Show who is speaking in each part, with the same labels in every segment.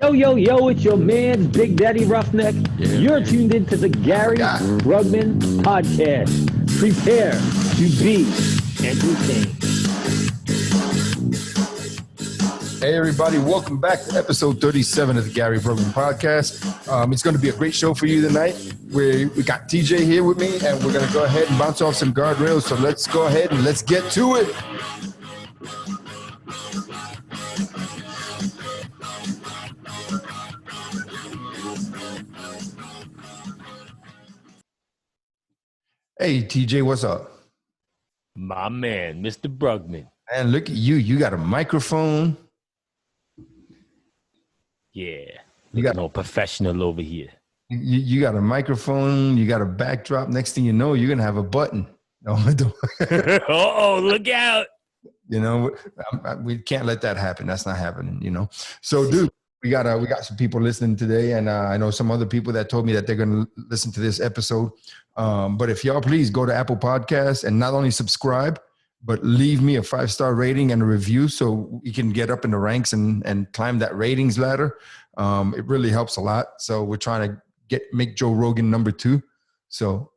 Speaker 1: Yo, yo, yo, it's your man, Big Daddy Roughneck. You're tuned into the Gary Brugman Podcast. Prepare to be entertained.
Speaker 2: Hey, everybody. Welcome back to episode 37 of the Gary Brugman Podcast. It's going to be a great show for you tonight. We got TJ here with me, and we're going to go ahead and bounce off some guardrails. So let's go ahead and let's get to it. Hey, TJ, what's up?
Speaker 1: My man, Mr. Brugman.
Speaker 2: And look at you. You got a microphone.
Speaker 1: Yeah, you got no professional over here.
Speaker 2: You got a microphone. You got a backdrop. Next thing you know, you're going to have a button. No,
Speaker 1: Uh-oh, look out.
Speaker 2: You know, we can't let that happen. That's not happening, you know. So, dude, we got some people listening today, and I know some other people that told me that they're going to listen to this episode. But if y'all please go to Apple Podcasts and not only subscribe, but leave me a 5-star rating and a review so we can get up in the ranks and climb that ratings ladder. It really helps a lot. So we're trying to make Joe Rogan number 2. So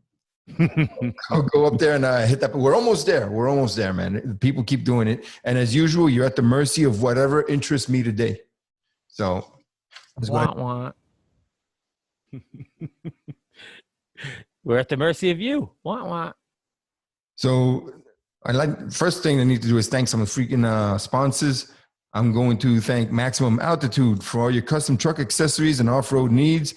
Speaker 2: I'll go up there and hit that. We're almost there. We're almost there, man. People keep doing it. And as usual, you're at the mercy of whatever interests me today. So
Speaker 1: We're at the mercy of you.
Speaker 2: So first thing I need to do is thank some freaking sponsors. I'm going to thank Maximum Altitude for all your custom truck accessories and off-road needs.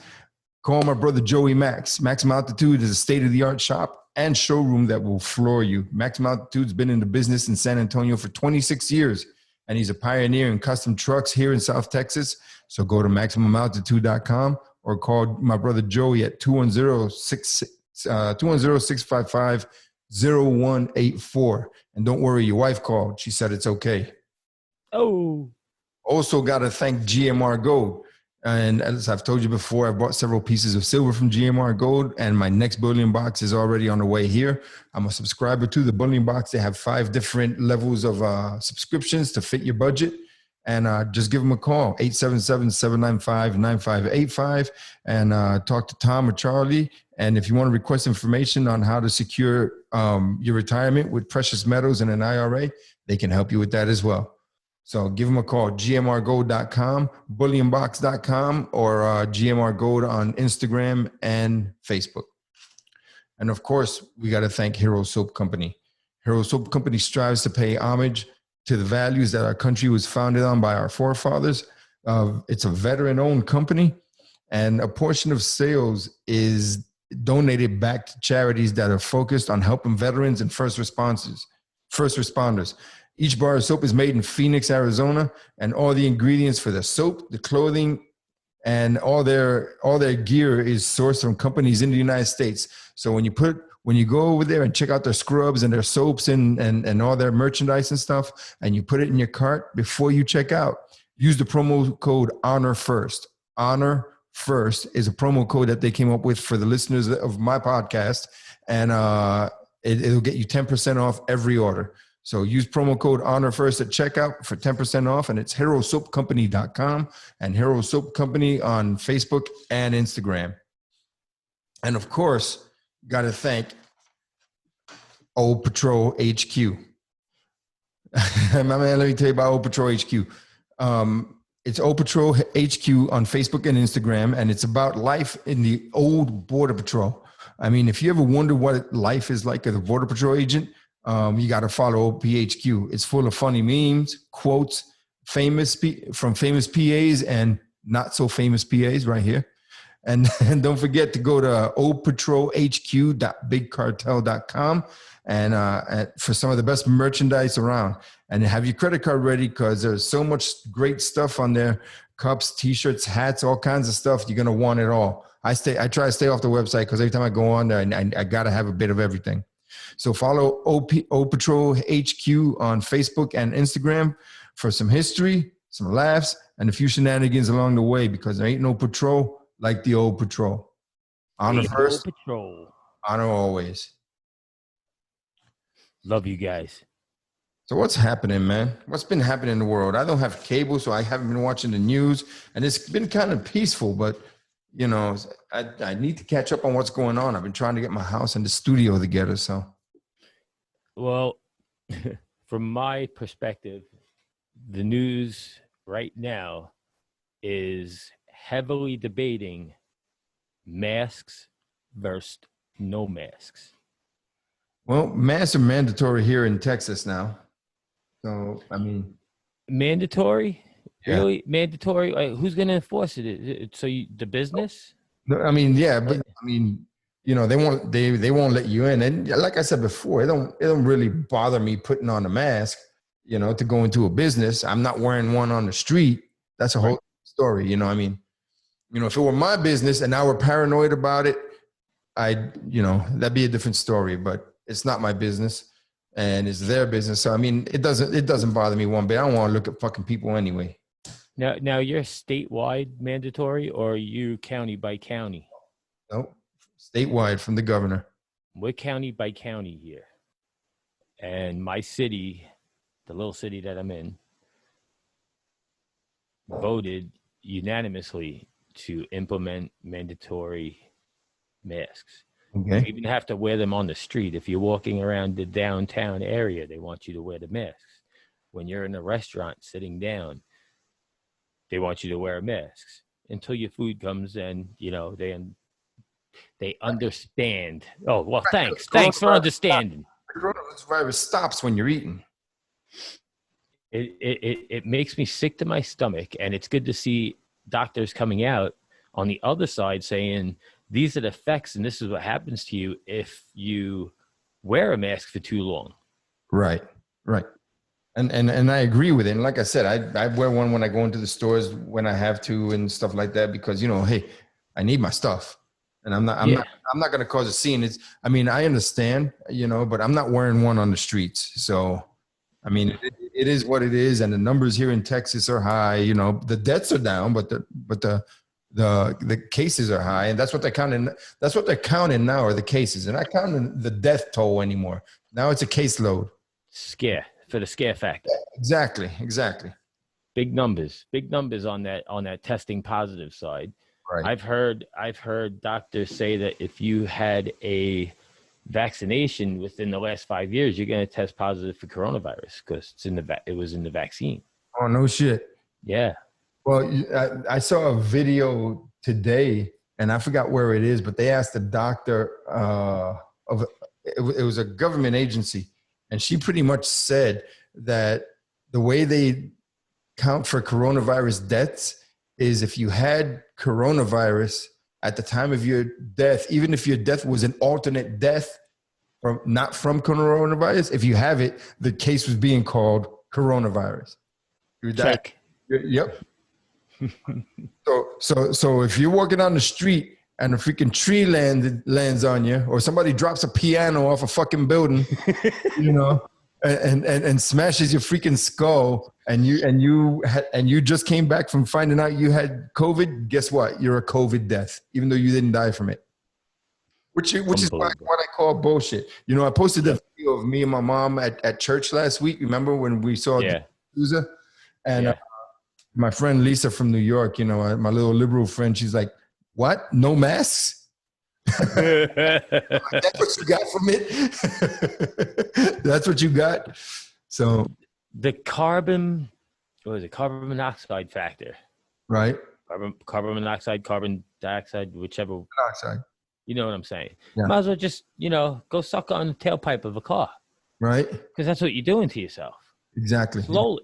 Speaker 2: Call my brother Joey Max. Maximum Altitude is a state-of-the-art shop and showroom that will floor you. Maximum Altitude's been in the business in San Antonio for 26 years, and he's a pioneer in custom trucks here in South Texas. So go to MaximumAltitude.com or call my brother Joey at 210-655-0184. And don't worry, your wife called. She said it's okay.
Speaker 1: Oh.
Speaker 2: Also got to thank GMR Gold. And as I've told you before, I bought several pieces of silver from GMR Gold, and my next bullion box is already on the way here. I'm a subscriber to the bullion box. They have 5 different levels of subscriptions to fit your budget. And just give them a call, 877-795-9585, and talk to Tom or Charlie. And if you want to request information on how to secure your retirement with precious metals and an IRA, they can help you with that as well. So give them a call, gmrgold.com, bullionbox.com, or GMR Gold on Instagram and Facebook. And of course, we got to thank Hero Soap Company. Hero Soap Company strives to pay homage to the values that our country was founded on by our forefathers. It's a veteran-owned company, and a portion of sales is donated back to charities that are focused on helping veterans and first responders. Each bar of soap is made in Phoenix, Arizona, and all the ingredients for the soap, the clothing, and all their gear is sourced from companies in the United States. So when you go over there and check out their scrubs and their soaps and all their merchandise and stuff, and you put it in your cart before you check out, use the promo code HONOR1ST. HONOR1ST is a promo code that they came up with for the listeners of my podcast, and it'll get you 10% off every order. So use promo code HONOR1ST at checkout for 10% off, and it's herosoapcompany.com and Hero Soap Company on Facebook and Instagram. And of course, got to thank Old Patrol HQ. My man, let me tell you about Old Patrol HQ. It's Old Patrol HQ on Facebook and Instagram, and it's about life in the old Border Patrol. I mean, if you ever wonder what life is like as a Border Patrol agent, you got to follow OPHQ. It's full of funny memes, quotes, from famous PAs and not so famous PAs right here. And don't forget to go to oldpatrolhq.bigcartel.com and for some of the best merchandise around. And have your credit card ready, because there's so much great stuff on there: cups, t-shirts, hats, all kinds of stuff. You're gonna want it all. I try to stay off the website because every time I go on there, I gotta have a bit of everything. So follow Old Patrol HQ on Facebook and Instagram for some history, some laughs, and a few shenanigans along the way, because there ain't no patrol like the Old Patrol. Honor first,
Speaker 1: Patrol.
Speaker 2: honor always.
Speaker 1: Love you guys.
Speaker 2: So what's happening, man? What's been happening in the world? I don't have cable, so I haven't been watching the news, and it's been kind of peaceful. But you know, I need to catch up on what's going on. I've been trying to get my house and the studio together. So
Speaker 1: Well, from my perspective, the news right now is heavily debating masks versus no masks.
Speaker 2: well, masks are mandatory here in Texas now. So I mean,
Speaker 1: Mandatory?
Speaker 2: yeah.
Speaker 1: Really? Mandatory? Like, who's going to enforce it? So the business?
Speaker 2: No, I mean, yeah, but
Speaker 1: Uh,
Speaker 2: I mean, you know, they won't let you in. And like I said before, it don't really bother me putting on a mask, you know, to go into a business. I'm not wearing one on the street. That's a
Speaker 1: Right.
Speaker 2: whole story, you know. I mean, you know, if it were my business and I were paranoid about it, you know, that'd be a different story. But it's not my business, and it's their business. So I mean, it doesn't bother me one bit. I don't want to look at fucking people anyway.
Speaker 1: Now you're statewide mandatory, or are you county by county?
Speaker 2: Nope, statewide from the governor.
Speaker 1: We're county by county here. And my city, the little city that I'm in, voted unanimously to implement mandatory masks. You
Speaker 2: Okay.
Speaker 1: even have to wear them on the street. If you're walking around the downtown area, they want you to wear the masks. When you're in a restaurant sitting down, they want you to wear masks until your food comes, and you know they understand. Oh well, thanks for understanding.
Speaker 2: Coronavirus stops when you're eating.
Speaker 1: It makes me sick to my stomach, and it's good to see doctors coming out on the other side saying these are the effects, and this is what happens to you if you wear a mask for too long.
Speaker 2: Right, right. And I agree with it. And like I said, I wear one when I go into the stores when I have to and stuff like that because you know, hey, I need my stuff, and I'm not going to cause a scene. I mean, I understand, you know, but I'm not wearing one on the streets. So, I mean, it is what it is, and the numbers here in Texas are high. You know, the deaths are down, but the cases are high, and that's what they're counting. That's what they're counting now are the cases. They're not counting the death toll anymore. Now it's a caseload.
Speaker 1: For the scare factor.
Speaker 2: Exactly.
Speaker 1: Big numbers on that testing positive side.
Speaker 2: Right.
Speaker 1: I've heard doctors say that if you had a vaccination within the last 5 years, you're going to test positive for coronavirus because it was in the vaccine.
Speaker 2: Oh, no shit.
Speaker 1: Yeah.
Speaker 2: Well, I saw a video today, and I forgot where it is, but they asked the doctor it was a government agency, and she pretty much said that the way they count for coronavirus deaths is if you had coronavirus at the time of your death, even if your death was an alternate death from not from coronavirus, if you have it, the case was being called coronavirus.
Speaker 1: Check.
Speaker 2: Yep. So if you're walking down the street and a freaking tree lands on you, or somebody drops a piano off a fucking building, you know, and smashes your freaking skull, and you just came back from finding out you had COVID, guess what? You're a COVID death, even though you didn't die from it. Which is what I call bullshit. You know, I posted a video of me and my mom at church last week. Remember when we saw Susa? And my friend Lisa from New York, you know, my little liberal friend, she's like, "What? No masks?" That's what you got from it. That's what you got. So
Speaker 1: the carbon monoxide factor,
Speaker 2: right?
Speaker 1: Carbon monoxide, carbon dioxide, whichever.
Speaker 2: Monoxide.
Speaker 1: You know what I'm saying?
Speaker 2: Yeah.
Speaker 1: Might as well just, you know, go suck on the tailpipe of a car.
Speaker 2: Right.
Speaker 1: Because that's what you're doing to yourself.
Speaker 2: Exactly.
Speaker 1: Slowly,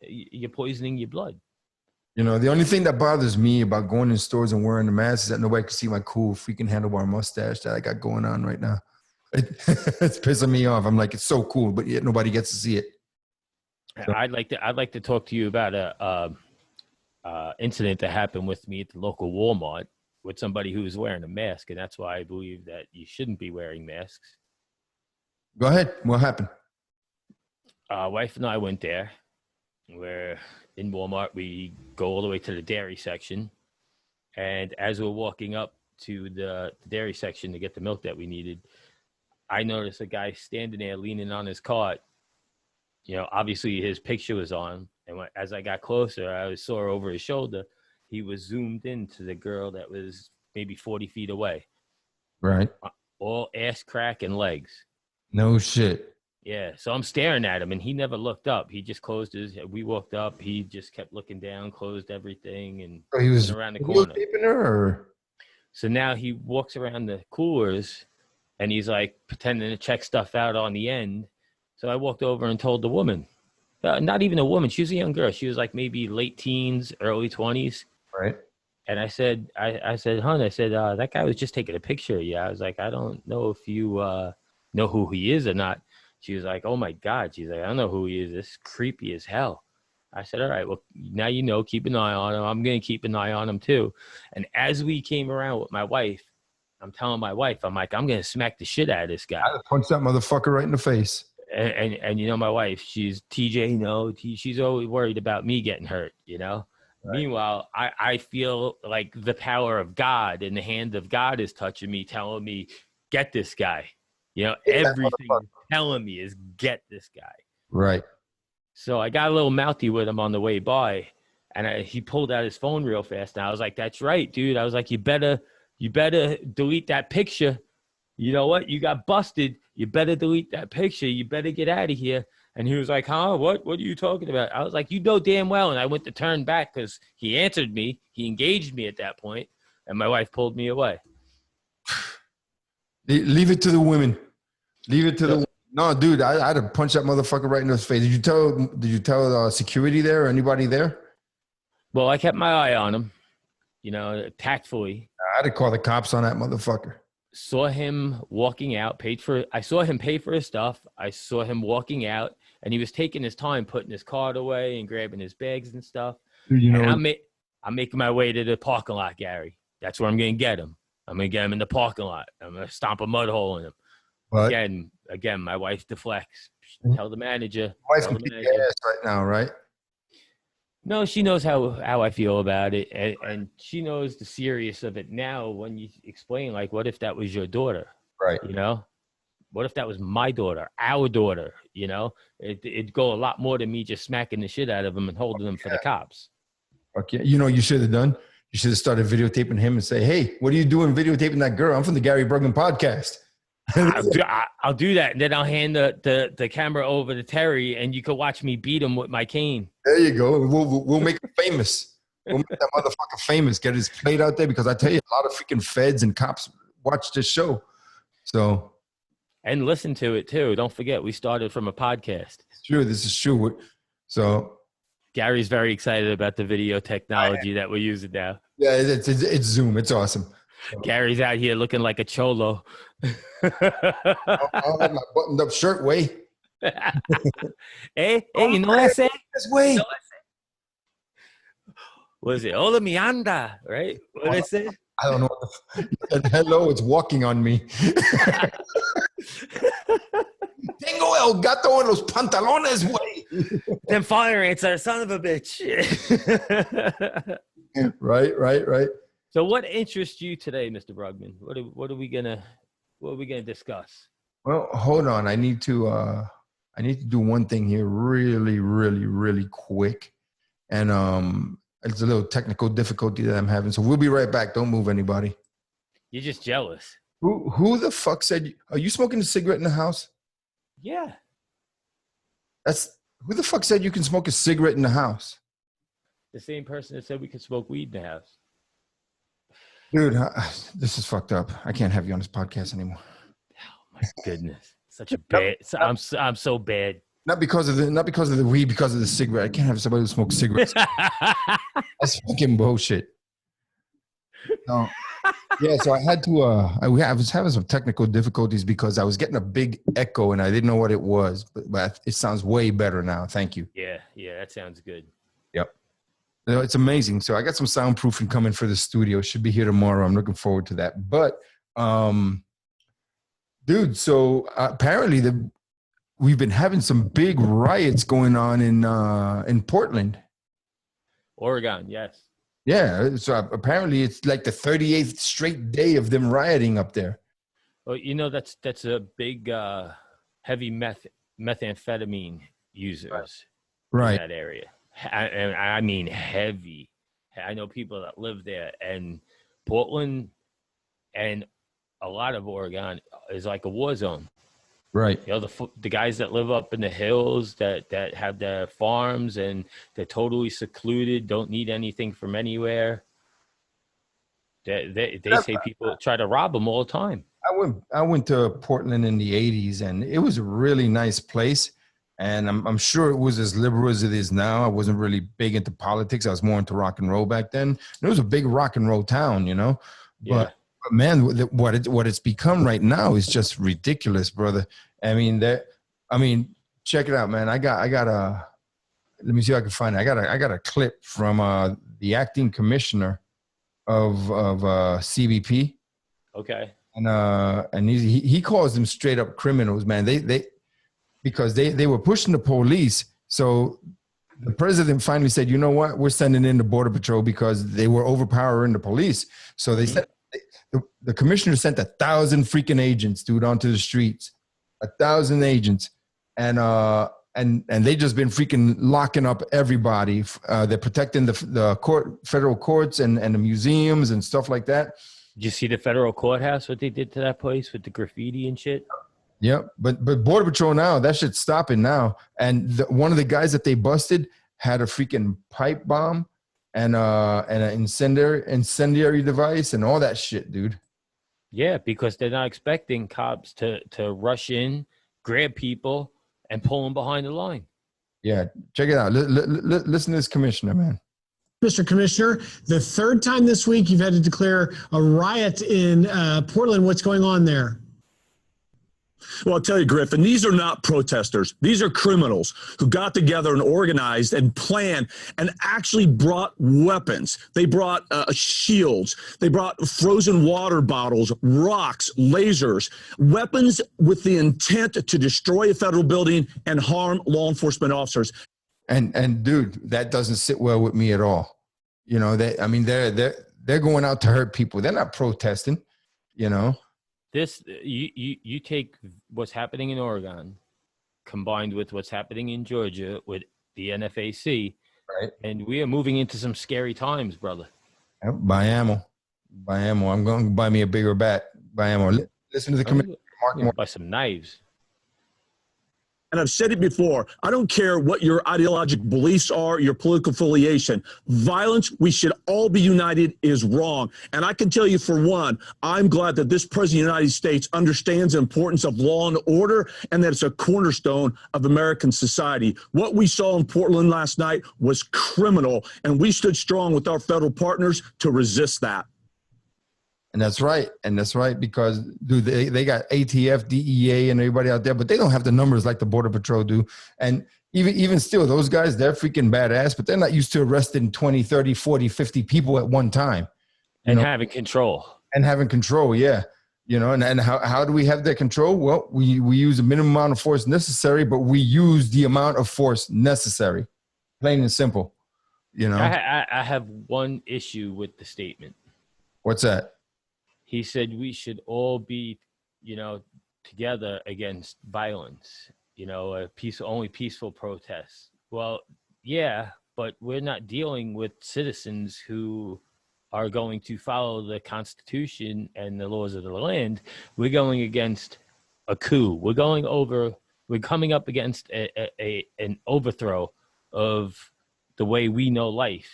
Speaker 1: you're poisoning your blood.
Speaker 2: You know, the only thing that bothers me about going in stores and wearing the mask is that nobody can see my cool freaking handlebar mustache that I got going on right now. It's pissing me off. I'm like, it's so cool, but yet nobody gets to see it.
Speaker 1: So. I'd like to talk to you about a incident that happened with me at the local Walmart with somebody who was wearing a mask, and that's why I believe that you shouldn't be wearing masks.
Speaker 2: Go ahead. What happened?
Speaker 1: Wife and I went there. We're in Walmart. We go all the way to the dairy section, and as we're walking up to the dairy section to get the milk that we needed, I noticed a guy standing there leaning on his cart. Obviously his picture was on. And as I got closer, I saw over his shoulder, he was zoomed into the girl that was maybe 40 feet away.
Speaker 2: Right.
Speaker 1: All ass crack and legs.
Speaker 2: No shit.
Speaker 1: Yeah. So I'm staring at him and he never looked up. He just closed we walked up. He just kept looking down, closed everything, and
Speaker 2: So he was
Speaker 1: went around the corner.
Speaker 2: Her, or?
Speaker 1: So now he walks around the coolers and he's like pretending to check stuff out on the end. So I walked over and told the woman, not even a woman. She was a young girl. She was like maybe late teens, early 20s.
Speaker 2: Right.
Speaker 1: And I said, hon, that guy was just taking a picture of you. I was like, I don't know if you know who he is or not. She was like, oh my God. She's like, I don't know who he is. This is creepy as hell. I said, all right, well, now you know, keep an eye on him. I'm going to keep an eye on him too. And as we came around with my wife, I'm telling my wife, I'm like, I'm going to smack the shit out of this guy.
Speaker 2: I'd punch that motherfucker right in the face.
Speaker 1: And my wife, she's TJ, she's always worried about me getting hurt, Right. Meanwhile, I feel like the power of God and the hand of God is touching me, telling me, get this guy. Everything telling me is get this guy.
Speaker 2: Right.
Speaker 1: So I got a little mouthy with him on the way by, and he pulled out his phone real fast. And I was like, that's right, dude. I was like, you better delete that picture. You know what? You got busted. You better delete that picture. You better get out of here. And he was like, huh? What are you talking about? I was like, you know damn well. And I went to turn back because he answered me. He engaged me at that point, and my wife pulled me away.
Speaker 2: Leave it to the women. Leave it to the. No, dude, I'd have punched that motherfucker right in his face. Did you tell security there or anybody there?
Speaker 1: Well, I kept my eye on him, tactfully.
Speaker 2: I'd have called the cops on that motherfucker.
Speaker 1: Saw him walking out, I saw him pay for his stuff. I saw him walking out, and he was taking his time, putting his card away and grabbing his bags and stuff.
Speaker 2: Dude,
Speaker 1: I'm making my way to the parking lot, Gary. That's where I'm going to get him. I'm going to get him in the parking lot. I'm going to stomp a mud hole in him. But, again, my wife deflects. Tell the manager.
Speaker 2: My wife can kick your ass right now, right?
Speaker 1: No, she knows how I feel about it, and she knows the serious of it now when you explain, like, what if that was your daughter?
Speaker 2: Right.
Speaker 1: What if that was my daughter, our daughter? It'd go a lot more than me just smacking the shit out of him and holding him for the cops.
Speaker 2: Okay. You should have done? You should have started videotaping him and say, hey, what are you doing videotaping that girl? I'm from the Gary Brugman podcast.
Speaker 1: I'll do that, and then I'll hand the camera over to Terry, and you can watch me beat him with my cane.
Speaker 2: There you go. We'll make him famous. We'll make that motherfucker famous. Get his plate out there, because I tell you, a lot of freaking feds and cops watch this show. So,
Speaker 1: and listen to it too. Don't forget, we started from a podcast.
Speaker 2: It's true. This is true. So
Speaker 1: Gary's very excited about the video technology that we're using now.
Speaker 2: Yeah, it's Zoom. It's awesome.
Speaker 1: Gary's out here looking like a cholo.
Speaker 2: I'll have my buttoned up shirt way.
Speaker 1: Hey, you know what I said?
Speaker 2: This way.
Speaker 1: What is it? Hola, mi anda, right? What did I say?
Speaker 2: I don't know what the hello, it's walking on me. Tengo el gato en los pantalones, güey.
Speaker 1: Them fire ants are son of a bitch.
Speaker 2: Right.
Speaker 1: So what interests you today, Mr. Brugman? What are we gonna discuss?
Speaker 2: Well, hold on. I need to do one thing here really, really, really quick. And it's a little technical difficulty that I'm having. So we'll be right back. Don't move, anybody.
Speaker 1: You're just jealous.
Speaker 2: Who the fuck said, are you smoking a cigarette in the house?
Speaker 1: Yeah.
Speaker 2: Who the fuck said you can smoke a cigarette in the house?
Speaker 1: The same person that said we could smoke weed in the house.
Speaker 2: Dude, this is fucked up. I can't have you on this podcast anymore.
Speaker 1: Oh my goodness. Such a bad, I'm so bad.
Speaker 2: Not because of the weed, because of the cigarette. I can't have somebody who smokes cigarettes. That's fucking bullshit. No. Yeah, so I had to I was having some technical difficulties because I was getting a big echo and I didn't know what it was, but it sounds way better now. Thank you.
Speaker 1: Yeah, that sounds good.
Speaker 2: Yep. It's amazing. So I got some soundproofing coming for the studio. Should be here tomorrow. I'm looking forward to that. But dude, so apparently we've been having some big riots going on in Portland.
Speaker 1: Oregon, yes.
Speaker 2: Yeah, so apparently it's like the 38th straight day of them rioting up there.
Speaker 1: Well, you know, that's a big heavy methamphetamine users in
Speaker 2: Right.
Speaker 1: that area. And I mean heavy. I know people that live there, and Portland and a lot of Oregon is like a war zone.
Speaker 2: Right.
Speaker 1: You know, the guys that live up in the hills that have their farms and they're totally secluded, don't need anything from anywhere. They say people try to rob them all the time.
Speaker 2: I went to Portland in the 80s, and it was a really nice place. And I'm sure it was as liberal as it is now. I wasn't really big into politics. I was more into rock and roll back then. And it was a big rock and roll town, you know.
Speaker 1: Yeah.
Speaker 2: But man, what it's become right now is just ridiculous, brother. I mean, check it out, man. I got a. Let me see if I can find it. I got a clip from the acting commissioner of CBP.
Speaker 1: Okay.
Speaker 2: And he calls them straight up criminals, man. Because they were pushing the police. So the president finally said, you know what, we're sending in the border patrol because they were overpowering the police. So they said the commissioner sent 1,000 freaking agents, dude, onto the streets, 1,000 agents, and they just been freaking locking up everybody. They're protecting the federal courts and the museums and stuff like that.
Speaker 1: Did you see the federal courthouse, what they did to that place with the graffiti and shit?
Speaker 2: Yep. But Border Patrol now, that shit's stopping now. And one of the guys that they busted had a freaking pipe bomb and an incendiary device and all that shit, dude.
Speaker 1: Yeah, because they're not expecting cops to rush in, grab people, and pull them behind the line.
Speaker 2: Yeah, check it out. Listen to this commissioner, man.
Speaker 3: Mr. Commissioner, the third time this week you've had to declare a riot in Portland. What's going on there?
Speaker 4: Well, I'll tell you, Griffin, these are not protesters. These are criminals who got together and organized and planned and actually brought weapons. They brought shields. They brought frozen water bottles, rocks, lasers, weapons with the intent to destroy a federal building and harm law enforcement officers.
Speaker 2: And dude, that doesn't sit well with me at all. You know, they're going out to hurt people. They're not protesting, you know.
Speaker 1: This you take what's happening in Oregon combined with what's happening in Georgia with the NFAC,
Speaker 2: right?
Speaker 1: And we are moving into some scary times, brother.
Speaker 2: Buy ammo. I'm going to buy me a bigger bat. Buy ammo. Listen to the committee.
Speaker 1: Buy some knives.
Speaker 4: And I've said it before, I don't care what your ideological beliefs are, your political affiliation. Violence, we should all be united, is wrong. And I can tell you, for one, I'm glad that this president of the United States understands the importance of law and order and that it's a cornerstone of American society. What we saw in Portland last night was criminal, and we stood strong with our federal partners to resist that.
Speaker 2: And that's right. Because, dude, they got ATF, DEA, and everybody out there, but they don't have the numbers like the Border Patrol do. And even still, those guys, they're freaking badass, but they're not used to arresting 20, 30, 40, 50 people at one time.
Speaker 1: And having control.
Speaker 2: Yeah. You know, and how do we have that control? Well, we use a minimum amount of force necessary, but we use the amount of force necessary. Plain and simple. You know?
Speaker 1: I have one issue with the statement.
Speaker 2: What's that?
Speaker 1: He said we should all be, together against violence, only peaceful protests. Well, yeah, but we're not dealing with citizens who are going to follow the Constitution and the laws of the land. We're going against a coup. We're coming up against an overthrow of the way we know life.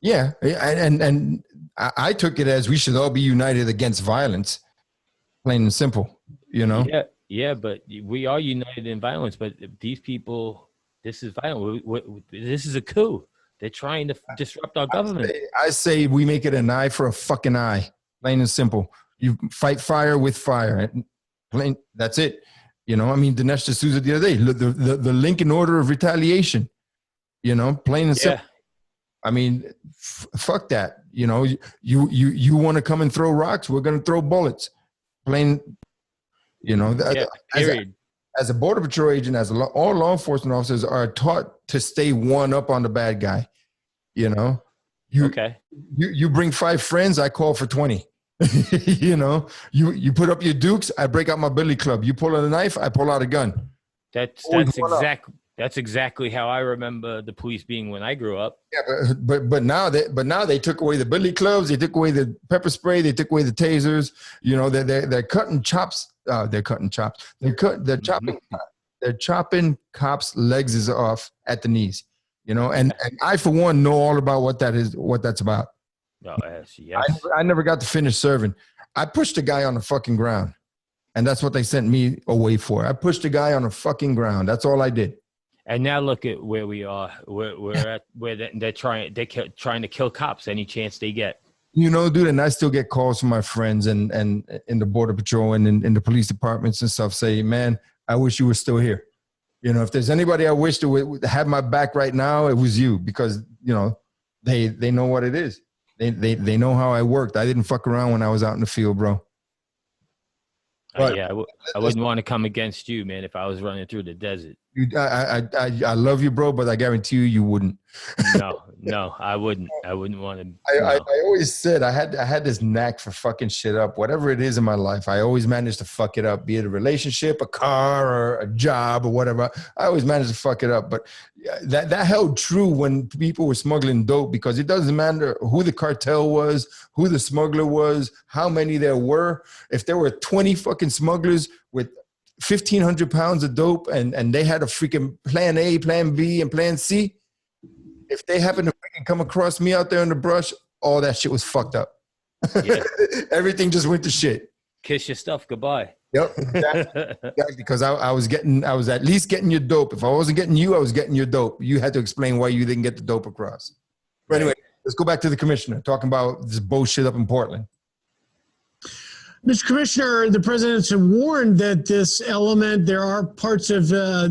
Speaker 2: Yeah, and I took it as we should all be united against violence, plain and simple, you know?
Speaker 1: Yeah, but we are united in violence, but these people, this is violent. This is a coup. They're trying to disrupt our government.
Speaker 2: I say we make it an eye for a fucking eye, plain and simple. You fight fire with fire. Plain, that's it. You know, I mean, Dinesh D'Souza the other day, the Lincoln Order of Retaliation, plain and simple. I mean, fuck that. You know, you want to come and throw rocks? We're going to throw bullets. Plain,
Speaker 1: period.
Speaker 2: As a Border Patrol agent, all law enforcement officers are taught to stay one up on the bad guy. You bring 5 friends, I call for 20. You know, you put up your dukes, I break out my billy club. You pull out a knife, I pull out a gun.
Speaker 1: That's exactly how I remember the police being when I grew up.
Speaker 2: Yeah, but now they took away the billy clubs, they took away the pepper spray, they took away the tasers. You know, they're cutting chops. They're cutting chops. They're chopping cops' legs is off at the knees. You know, and I for one know all about what that's about.
Speaker 1: Oh, yes.
Speaker 2: I never got to finish serving. I pushed a guy on the fucking ground, and that's what they sent me away for. I pushed a guy on the fucking ground. That's all I did.
Speaker 1: And now look at where we are. We're at where they're trying to kill cops any chance they get.
Speaker 2: You know, dude, and I still get calls from my friends and in the border patrol and in the police departments and stuff say, man, I wish you were still here. You know, if there's anybody I wish to would have my back right now, it was you, because, you know, they know what it is. They know how I worked. I didn't fuck around when I was out in the field, bro.
Speaker 1: Yeah, I wouldn't want to come against you, man, if I was running through the desert.
Speaker 2: I love you, bro, but I guarantee you wouldn't.
Speaker 1: No, I wouldn't. I wouldn't want to.
Speaker 2: I always said I had this knack for fucking shit up. Whatever it is in my life, I always manage to fuck it up. Be it a relationship, a car, or a job, or whatever. I always manage to fuck it up. But that held true when people were smuggling dope, because it doesn't matter who the cartel was, who the smuggler was, how many there were. If there were 20 fucking smugglers with 1,500 pounds of dope and they had a freaking plan A, plan B, and plan C, if they happen to freaking come across me out there in the brush, all that shit was fucked up. Yeah. Everything just went to shit.
Speaker 1: Kiss your stuff goodbye.
Speaker 2: Yep. Exactly. Because I was at least getting your dope. If I wasn't getting you, I was getting your dope. You had to explain why you didn't get the dope across. But anyway, let's go back to the commissioner talking about this bullshit up in Portland.
Speaker 3: Mr. Commissioner, the president had warned that this element, there are parts of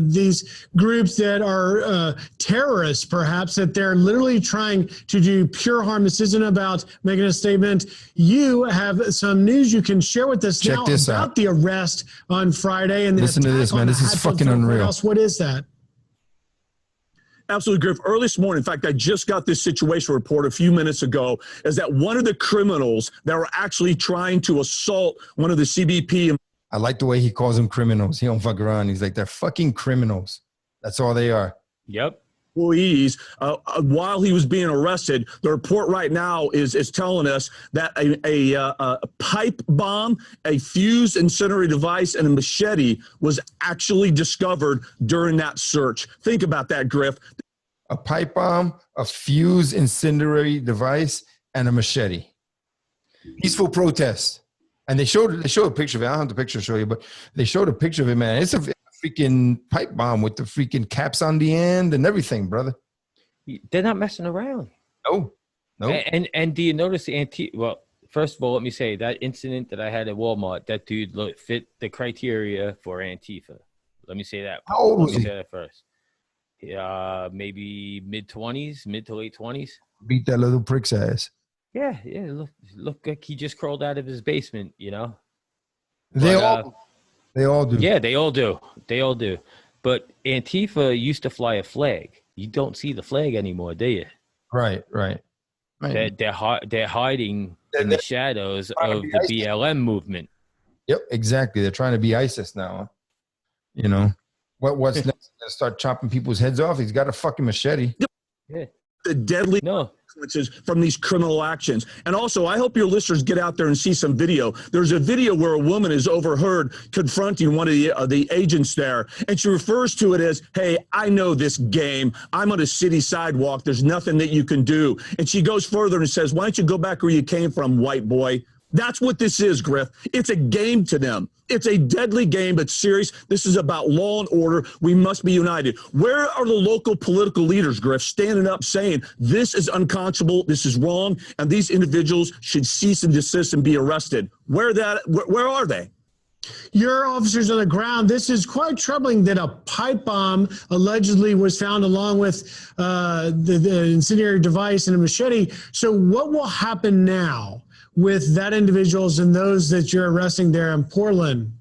Speaker 3: these groups that are terrorists, perhaps, that they're literally trying to do pure harm. This isn't about making a statement. You have some news you can share with us now about the arrest on Friday. And
Speaker 2: listen to this, man. This is fucking unreal.
Speaker 3: What is that?
Speaker 4: Absolutely, Griff. Early this morning, in fact, I just got this situation report a few minutes ago, is that one of the criminals that were actually trying to assault one of the CBP.
Speaker 2: I like the way he calls them criminals. He don't fuck around. He's like, they're fucking criminals. That's all they are.
Speaker 1: Yep.
Speaker 4: Employees, while he was being arrested, the report right now is telling us that a pipe bomb, a fused incendiary device, and a machete was actually discovered during that search. Think about that, Griff.
Speaker 2: A pipe bomb, a fused incendiary device, and a machete. Peaceful protest. And they showed a picture of it. I don't have the picture to show you, but they showed a picture of it, man. It's a freaking pipe bomb with the freaking caps on the end and everything, brother.
Speaker 1: They're not messing around.
Speaker 2: No.
Speaker 1: And do you notice the well, first of all, let me say that incident that I had at Walmart, that dude fit the criteria for Antifa. Let me say that.
Speaker 2: How old was he?
Speaker 1: Let me say that first. Maybe mid to late 20s.
Speaker 2: Beat that little prick's ass.
Speaker 1: Yeah. Look like he just crawled out of his basement, you know.
Speaker 2: They all do.
Speaker 1: Yeah, they all do. But Antifa used to fly a flag. You don't see the flag anymore, do you?
Speaker 2: Right.
Speaker 1: They're hiding in the shadows of the BLM movement.
Speaker 2: Yep, exactly. They're trying to be ISIS now. You know, what's next? Start chopping people's heads off. He's got a fucking machete.
Speaker 1: Yeah.
Speaker 4: The deadly consequences from these criminal actions. And also, I hope your listeners get out there and see some video. There's a video where a woman is overheard confronting one of the agents there, and she refers to it as, hey, I know this game. I'm on a city sidewalk. There's nothing that you can do. And she goes further and says, why don't you go back where you came from, white boy? That's what this is, Griff. It's a game to them. It's a deadly game, but serious. This is about law and order. We must be united. Where are the local political leaders, Griff, standing up saying this is unconscionable, this is wrong, and these individuals should cease and desist and be arrested? Where are they?
Speaker 3: Your officers on the ground, this is quite troubling that a pipe bomb allegedly was found along with the incendiary device and a machete. So what will happen now with that individuals and those that you're arresting there in Portland?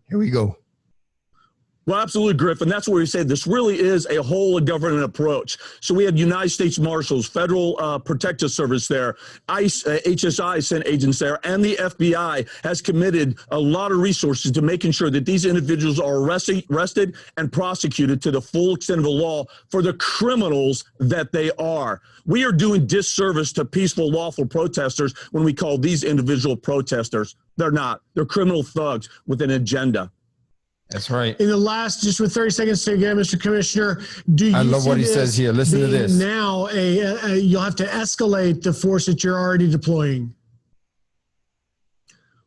Speaker 2: Here we go.
Speaker 4: Well, absolutely, Griffin. That's where we say this really is a whole of government approach. So we have United States Marshals, Federal Protective Service there, ICE, HSI sent agents there, and the FBI has committed a lot of resources to making sure that these individuals are arrested and prosecuted to the full extent of the law for the criminals that they are. We are doing disservice to peaceful, lawful protesters when we call these individual protesters. They're not. They're criminal thugs with an agenda.
Speaker 2: That's right.
Speaker 3: In the last, just with 30 seconds to go, Mr. Commissioner, do you
Speaker 2: I love
Speaker 3: see
Speaker 2: what he
Speaker 3: this
Speaker 2: says here. Listen to
Speaker 3: being
Speaker 2: this.
Speaker 3: now you'll have to escalate the force that you're already deploying?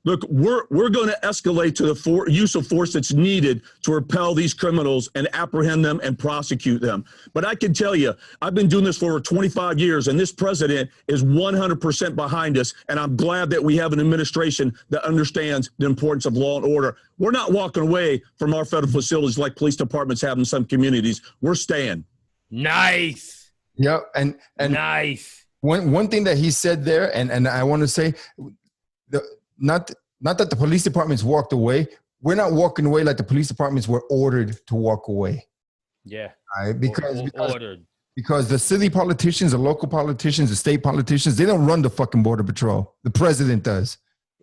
Speaker 4: Look, we're going to escalate to the use of force that's needed to repel these criminals and apprehend them and prosecute them. But I can tell you, I've been doing this for over 25 years, and this president is 100% behind us, and I'm glad that we have an administration that understands the importance of law and order. We're not walking away from our federal facilities like police departments have in some communities. We're staying.
Speaker 1: Nice.
Speaker 2: Yeah, and
Speaker 1: nice.
Speaker 2: One thing that he said there, and I want to say, not that the police departments walked away. We're not walking away like the police departments were ordered to walk away.
Speaker 1: Yeah.
Speaker 2: Right? Because
Speaker 1: ordered.
Speaker 2: Because the city politicians, the local politicians, the state politicians, they don't run the fucking border patrol. The president does.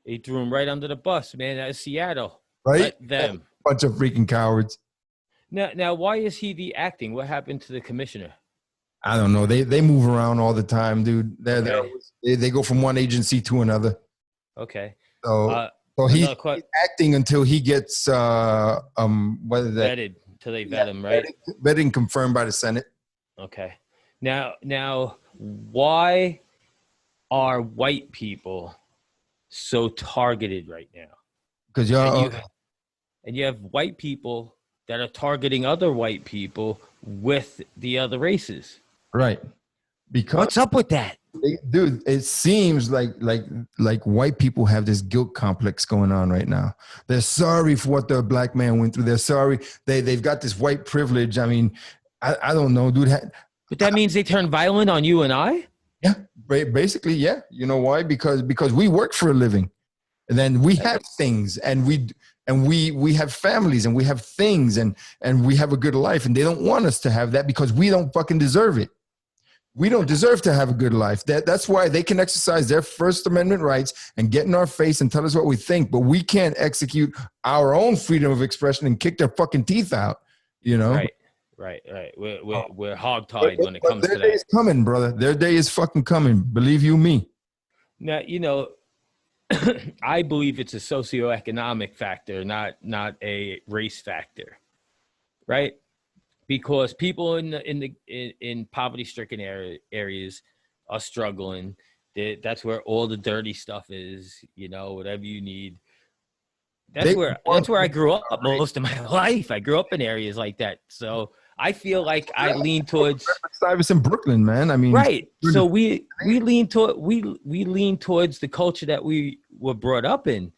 Speaker 1: He threw him right under the bus, man. That's Seattle.
Speaker 2: Right?
Speaker 1: Let them.
Speaker 2: Bunch of freaking cowards.
Speaker 1: Now, why is he the acting? What happened to the commissioner?
Speaker 2: I don't know. They move around all the time, dude.
Speaker 1: Okay.
Speaker 2: They go from one agency to another.
Speaker 1: Okay.
Speaker 2: So he's acting until he gets whether that
Speaker 1: vetted, until they vet him, right?
Speaker 2: Vetted and confirmed by the Senate.
Speaker 1: Okay. Now, why are white people so targeted right now?
Speaker 2: Because
Speaker 1: you have white people that are targeting other white people with the other races.
Speaker 2: Right. Because
Speaker 1: what's up with that?
Speaker 2: Dude, it seems like white people have this guilt complex going on right now. They're sorry for what the black man went through. They're sorry. They've got this white privilege. I mean, I don't know, dude.
Speaker 1: But that means they turn violent on you and I?
Speaker 2: Yeah, basically, yeah. You know why? Because we work for a living. And then we have things, and we have families, and we have things, and we have a good life, and they don't want us to have that because we don't fucking deserve it. We don't deserve to have a good life. That's why they can exercise their First Amendment rights and get in our face and tell us what we think, but we can't execute our own freedom of expression and kick their fucking teeth out, you know?
Speaker 1: Right. We're hogtied when it comes to that.
Speaker 2: Their day is coming, brother. Their day is fucking coming. Believe you me.
Speaker 1: Now, I believe it's a socioeconomic factor, not a race factor, right? Because people in poverty-stricken areas are struggling. That's where all the dirty stuff is. Whatever you need. That's where I grew up most of my life. I grew up in areas like that, so I feel like I lean towards
Speaker 2: Stuyvesant, Brooklyn, man. I mean,
Speaker 1: right. So we lean towards the culture that we were brought up in,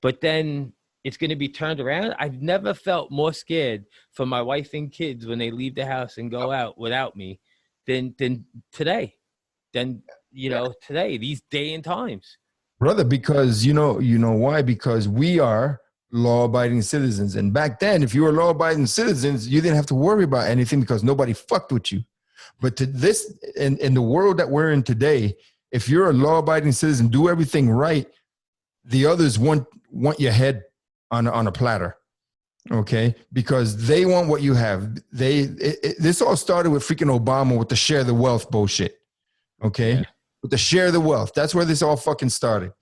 Speaker 1: but then it's going to be turned around. I've never felt more scared for my wife and kids when they leave the house and go out without me than today. Today, these day and times.
Speaker 2: Brother, because you know why? Because we are law-abiding citizens. And back then, if you were law-abiding citizens, you didn't have to worry about anything because nobody fucked with you. But to this, in the world that we're in today, if you're a law-abiding citizen, do everything right, the others want your head on a platter, okay? Because they want what you have. This all started with freaking Obama with the share the wealth bullshit, okay? Yeah. With the share the wealth. That's where this all fucking started.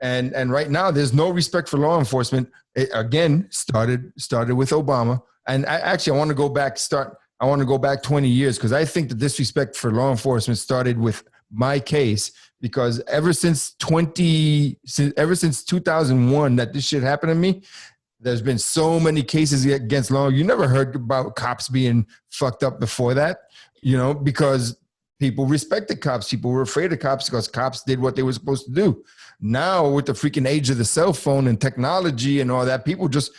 Speaker 2: And right now, there's no respect for law enforcement. It, again, started with Obama. And I want to go back 20 years because I think the disrespect for law enforcement started with my case, because ever since 2001 that this shit happened to me, there's been so many cases against law. You never heard about cops being fucked up before that, because people respected cops. People were afraid of cops because cops did what they were supposed to do. Now, with the freaking age of the cell phone and technology and all that, people just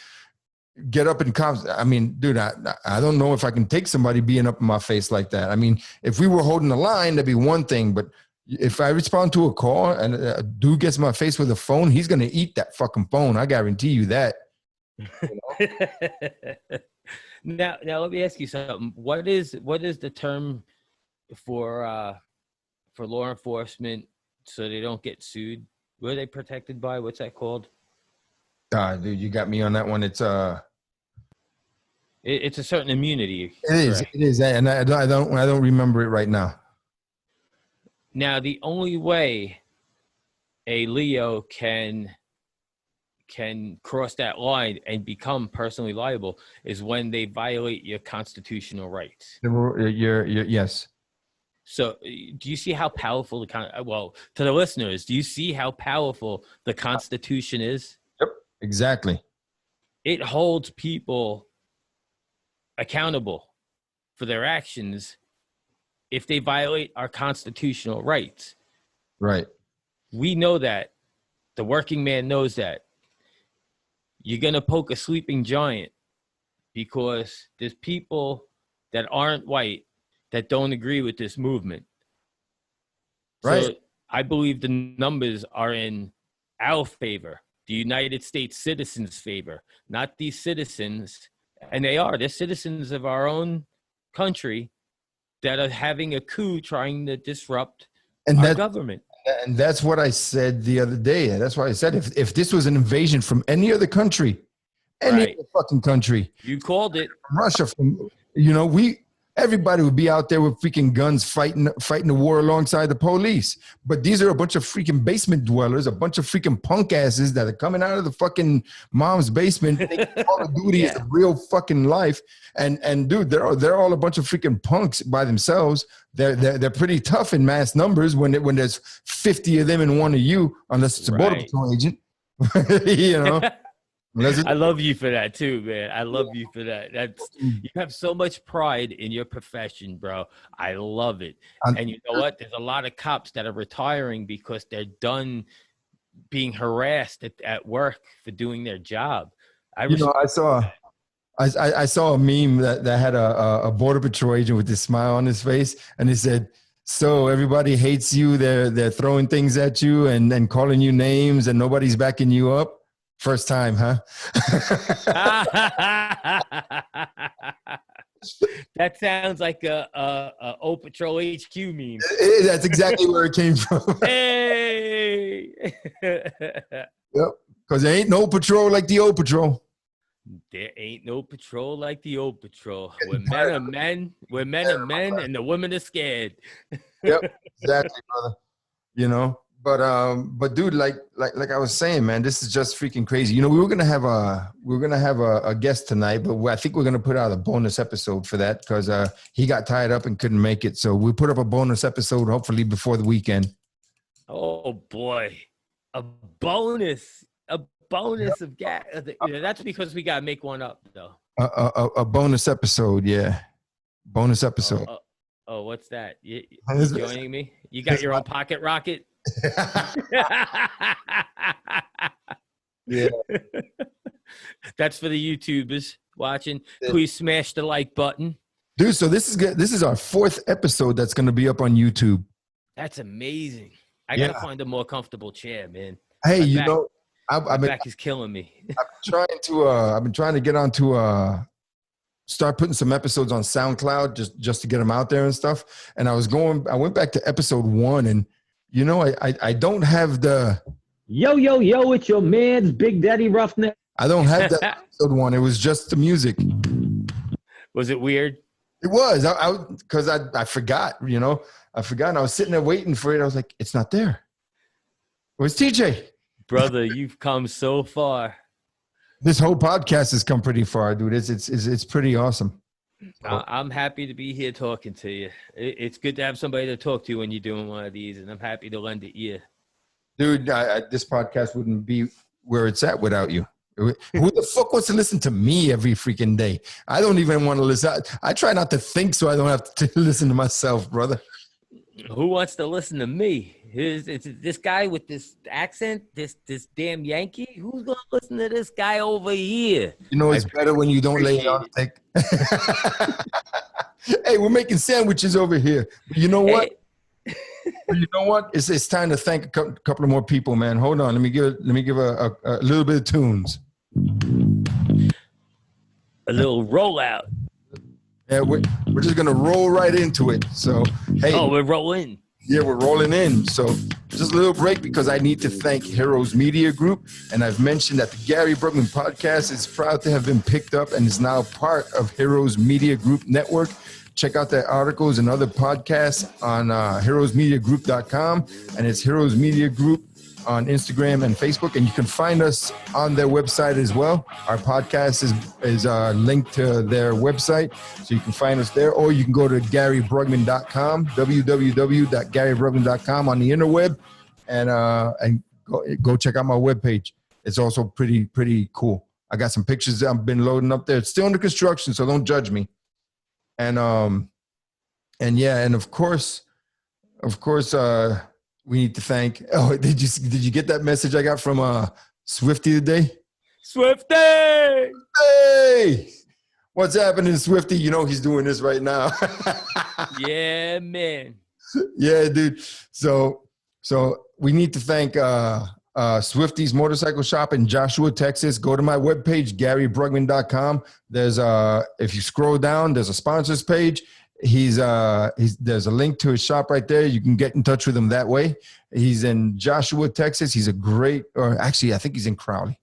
Speaker 2: get up in cops. I mean, dude, I don't know if I can take somebody being up in my face like that. I mean, if we were holding the line, that'd be one thing. But if I respond to a call and a dude gets in my face with a phone, he's going to eat that fucking phone. I guarantee you that.
Speaker 1: Now let me ask you something. What is the term for law enforcement so they don't get sued? What are they protected by? What's that called?
Speaker 2: Dude, you got me on that one. It's
Speaker 1: It's a certain immunity.
Speaker 2: it is, and I don't remember it right now.
Speaker 1: Now, the only way a Leo can cross that line and become personally liable is when they violate your constitutional rights.
Speaker 2: Yes.
Speaker 1: So do you see how powerful to the listeners, do you see how powerful the Constitution is?
Speaker 2: Yep, exactly.
Speaker 1: It holds people accountable for their actions if they violate our constitutional rights.
Speaker 2: Right.
Speaker 1: We know that. The working man knows that. You're going to poke a sleeping giant because there's people that aren't white that don't agree with this movement.
Speaker 2: Right.
Speaker 1: So I believe the numbers are in our favor, the United States citizens' favor, not these citizens. And they're citizens of our own country that are having a coup trying to disrupt our government.
Speaker 2: And that's what I said the other day. That's why I said if this was an invasion from any other country, other fucking country,
Speaker 1: you called it,
Speaker 2: from Russia, everybody would be out there with freaking guns fighting the war alongside the police. But these are a bunch of freaking basement dwellers, a bunch of freaking punk asses that are coming out of the fucking mom's basement. Call of Duty is the real fucking life. And dude, they're all a bunch of freaking punks by themselves. They're pretty tough in mass numbers when there's 50 of them and one of you, unless it's a border patrol agent. You know.
Speaker 1: I love you for that too, man. I love you for that. You have so much pride in your profession, bro. I love it. And you know what? There's a lot of cops that are retiring because they're done being harassed at work for doing their job. I
Speaker 2: saw a meme that had a border patrol agent with this smile on his face, and he said, "So everybody hates you. They're throwing things at you and calling you names, and nobody's backing you up. First time, huh?"
Speaker 1: That sounds like a O Patrol HQ meme.
Speaker 2: That's exactly where it came from.
Speaker 1: Hey.
Speaker 2: Yep. Because there ain't no patrol like the O Patrol.
Speaker 1: There ain't no patrol like the old patrol. Where men are men, and the women are scared.
Speaker 2: Yep, exactly, brother. But dude, like I was saying, man, this is just freaking crazy. We were gonna have a guest tonight, but I think we're gonna put out a bonus episode for that because he got tied up and couldn't make it. So we put up a bonus episode hopefully before the weekend.
Speaker 1: Oh boy, a bonus of gas. That's because we gotta make one up though.
Speaker 2: A bonus episode, yeah. Bonus episode.
Speaker 1: Oh, what's that? You joining me? You got your own pocket rocket?
Speaker 2: Yeah.
Speaker 1: That's for the YouTubers watching. Please smash the like button.
Speaker 2: Dude, so this is good. This is our 4th episode that's going to be up on YouTube.
Speaker 1: That's amazing. I got to find a more comfortable chair, man.
Speaker 2: Hey,
Speaker 1: my back is killing me.
Speaker 2: I've been trying to get onto start putting some episodes on SoundCloud just to get them out there and stuff. And I went back to episode 1 and I don't have the
Speaker 5: yo, it's your man's Big Daddy Roughneck.
Speaker 2: I don't have that episode 1. It was just the music.
Speaker 1: Was it weird?
Speaker 2: It was. Because I forgot, I forgot. And I was sitting there waiting for it. I was like, it's not there. Where's TJ?
Speaker 1: Brother, you've come so far.
Speaker 2: This whole podcast has come pretty far, dude. It's pretty awesome.
Speaker 1: I'm happy to be here talking to you. It's good to have somebody to talk to when you're doing one of these, and I'm happy to lend an ear.
Speaker 2: Dude, this podcast wouldn't be where it's at without you. Who the fuck wants to listen to me every freaking day? I don't even want to listen. I try not to think so I don't have to listen to myself, brother.
Speaker 1: Who wants to listen to me? It's this guy with this accent, this damn Yankee. Who's gonna listen to this guy over here?
Speaker 2: It's better when you don't lay it on thick. Hey, we're making sandwiches over here. But you know what? It's time to thank a couple of more people, man. Hold on. Let me give a little bit of tunes.
Speaker 1: A little rollout.
Speaker 2: Yeah, we're just gonna roll right into it. So hey,
Speaker 1: Oh, we're rolling.
Speaker 2: yeah, we're rolling in. So just a little break because I need to thank Heroes Media Group, and I've mentioned that the Gary Brugman podcast is proud to have been picked up and is now part of Heroes Media Group network. Check out their articles and other podcasts on heroesmediagroup.com, and it's Heroes Media Group on Instagram and Facebook, and you can find us on their website as well. Our podcast is linked to their website, so you can find us there, or you can go to GaryBrugman.com, www.GaryBrugman.com on the interweb, and go check out my webpage. It's also pretty cool. I got some pictures that I've been loading up there. It's still under construction, so don't judge me. And yeah, and of course, we need to thank. Oh, did you get that message I got from Swifty today?
Speaker 1: Swifty!
Speaker 2: Hey, what's happening, Swifty? You know he's doing this right now.
Speaker 1: Yeah, man.
Speaker 2: Yeah, dude. So we need to thank Swifty's Motorcycle Shop in Joshua, Texas. Go to my webpage, GaryBrugman.com. There's if you scroll down, there's a sponsors page. There's a link to his shop right there. You can get in touch with him that way. He's in Joshua, Texas. He's a great, or actually, I think he's in Crowley.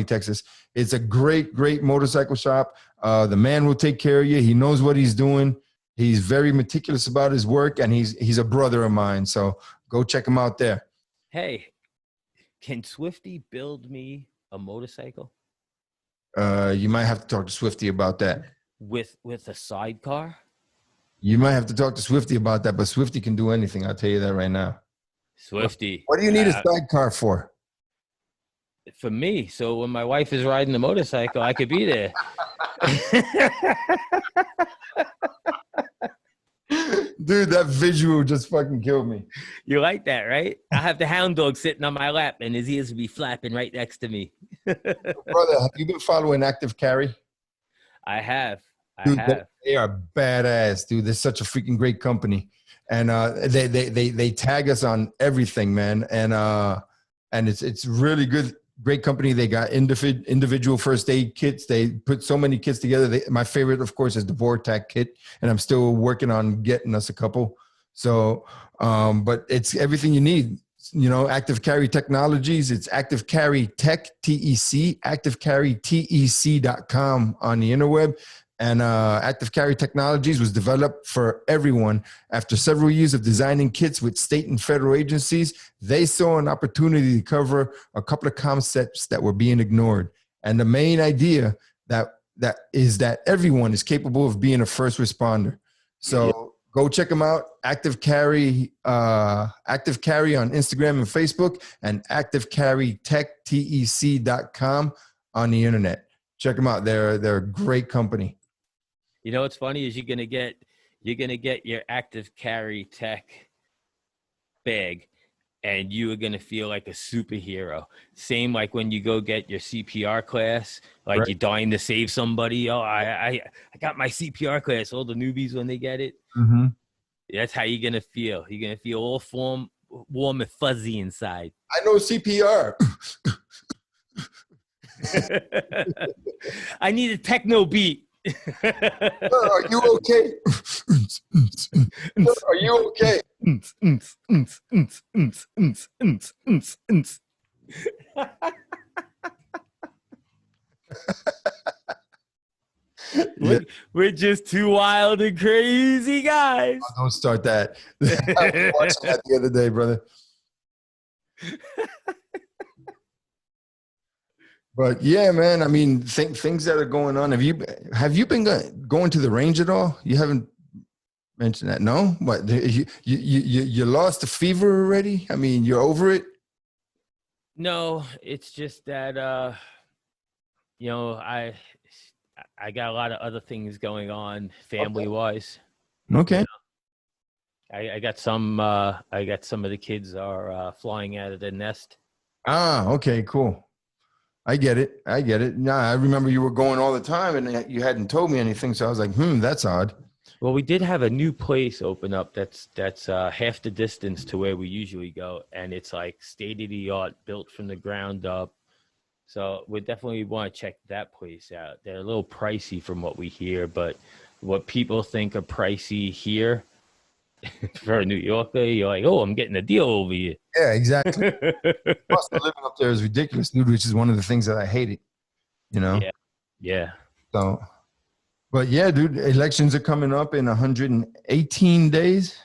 Speaker 2: Texas. It's a great motorcycle shop. The man will take care of you. He knows what he's doing. He's very meticulous about his work, and he's a brother of mine. So go check him out there.
Speaker 1: Hey, can Swifty build me a motorcycle?
Speaker 2: You might have to talk to Swifty about that.
Speaker 1: With a sidecar?
Speaker 2: You might have to talk to Swifty about that, but Swifty can do anything. I'll tell you that right now.
Speaker 1: Swifty.
Speaker 2: What do you need a sidecar for?
Speaker 1: For me. So when my wife is riding the motorcycle, I could be there.
Speaker 2: Dude, that visual just fucking killed me.
Speaker 1: You like that, right? I have the hound dog sitting on my lap and his ears will be flapping right next to me.
Speaker 2: Brother, have you been following Active Carry?
Speaker 1: I have.
Speaker 2: Dude, they are badass, dude. They're such a freaking great company, and they tag us on everything, man. And it's really good, great company. They got individual first aid kits. They put so many kits together. My favorite, of course, is the Vortac kit, and I'm still working on getting us a couple. So, but it's everything you need. You know, Active Carry Technologies. It's Active Carry Tech, TEC, activecarrytec.com on the interweb. And Active Carry Technologies was developed for everyone. After several years of designing kits with state and federal agencies, they saw an opportunity to cover a couple of concepts that were being ignored. And the main idea that is that everyone is capable of being a first responder. So go check them out. Active Carry on Instagram and Facebook, and activecarrytech.com on the internet. Check them out. They're a great company.
Speaker 1: You know what's funny is you're gonna get your Active Carry Tech bag, and you are gonna feel like a superhero. Same like when you go get your CPR class, like
Speaker 2: right.
Speaker 1: You're dying to save somebody. Oh, I got my CPR class. All the newbies when they get it, that's how you're gonna feel. You're gonna feel all warm and fuzzy inside.
Speaker 2: I know CPR.
Speaker 1: I need a techno beat.
Speaker 2: Are you okay? Are you okay?
Speaker 1: We're just two wild and crazy guys.
Speaker 2: Oh, don't start that. I was watching that the other day, brother. But yeah, man. I mean, things that are going on. Have you been going to the range at all? You haven't mentioned that, no? What you lost the fever already? I mean, you're over it?
Speaker 1: No, it's just that I got a lot of other things going on family wise.
Speaker 2: Okay.
Speaker 1: I got some of the kids are flying out of the nest.
Speaker 2: Ah, okay, cool. I get it. Nah, I remember you were going all the time and you hadn't told me anything. So I was like, that's odd.
Speaker 1: Well, we did have a new place open up that's half the distance to where we usually go. And it's like state of the art, built from the ground up. So we definitely want to check that place out. They're a little pricey from what we hear, but what people think are pricey here for a New Yorker, you're like, oh, I'm getting a deal over here.
Speaker 2: Yeah, exactly. Cost of living up there is ridiculous, dude, which is one of the things that I hated, you know?
Speaker 1: Yeah. Yeah.
Speaker 2: So, but yeah, dude, elections are coming up in 118 days.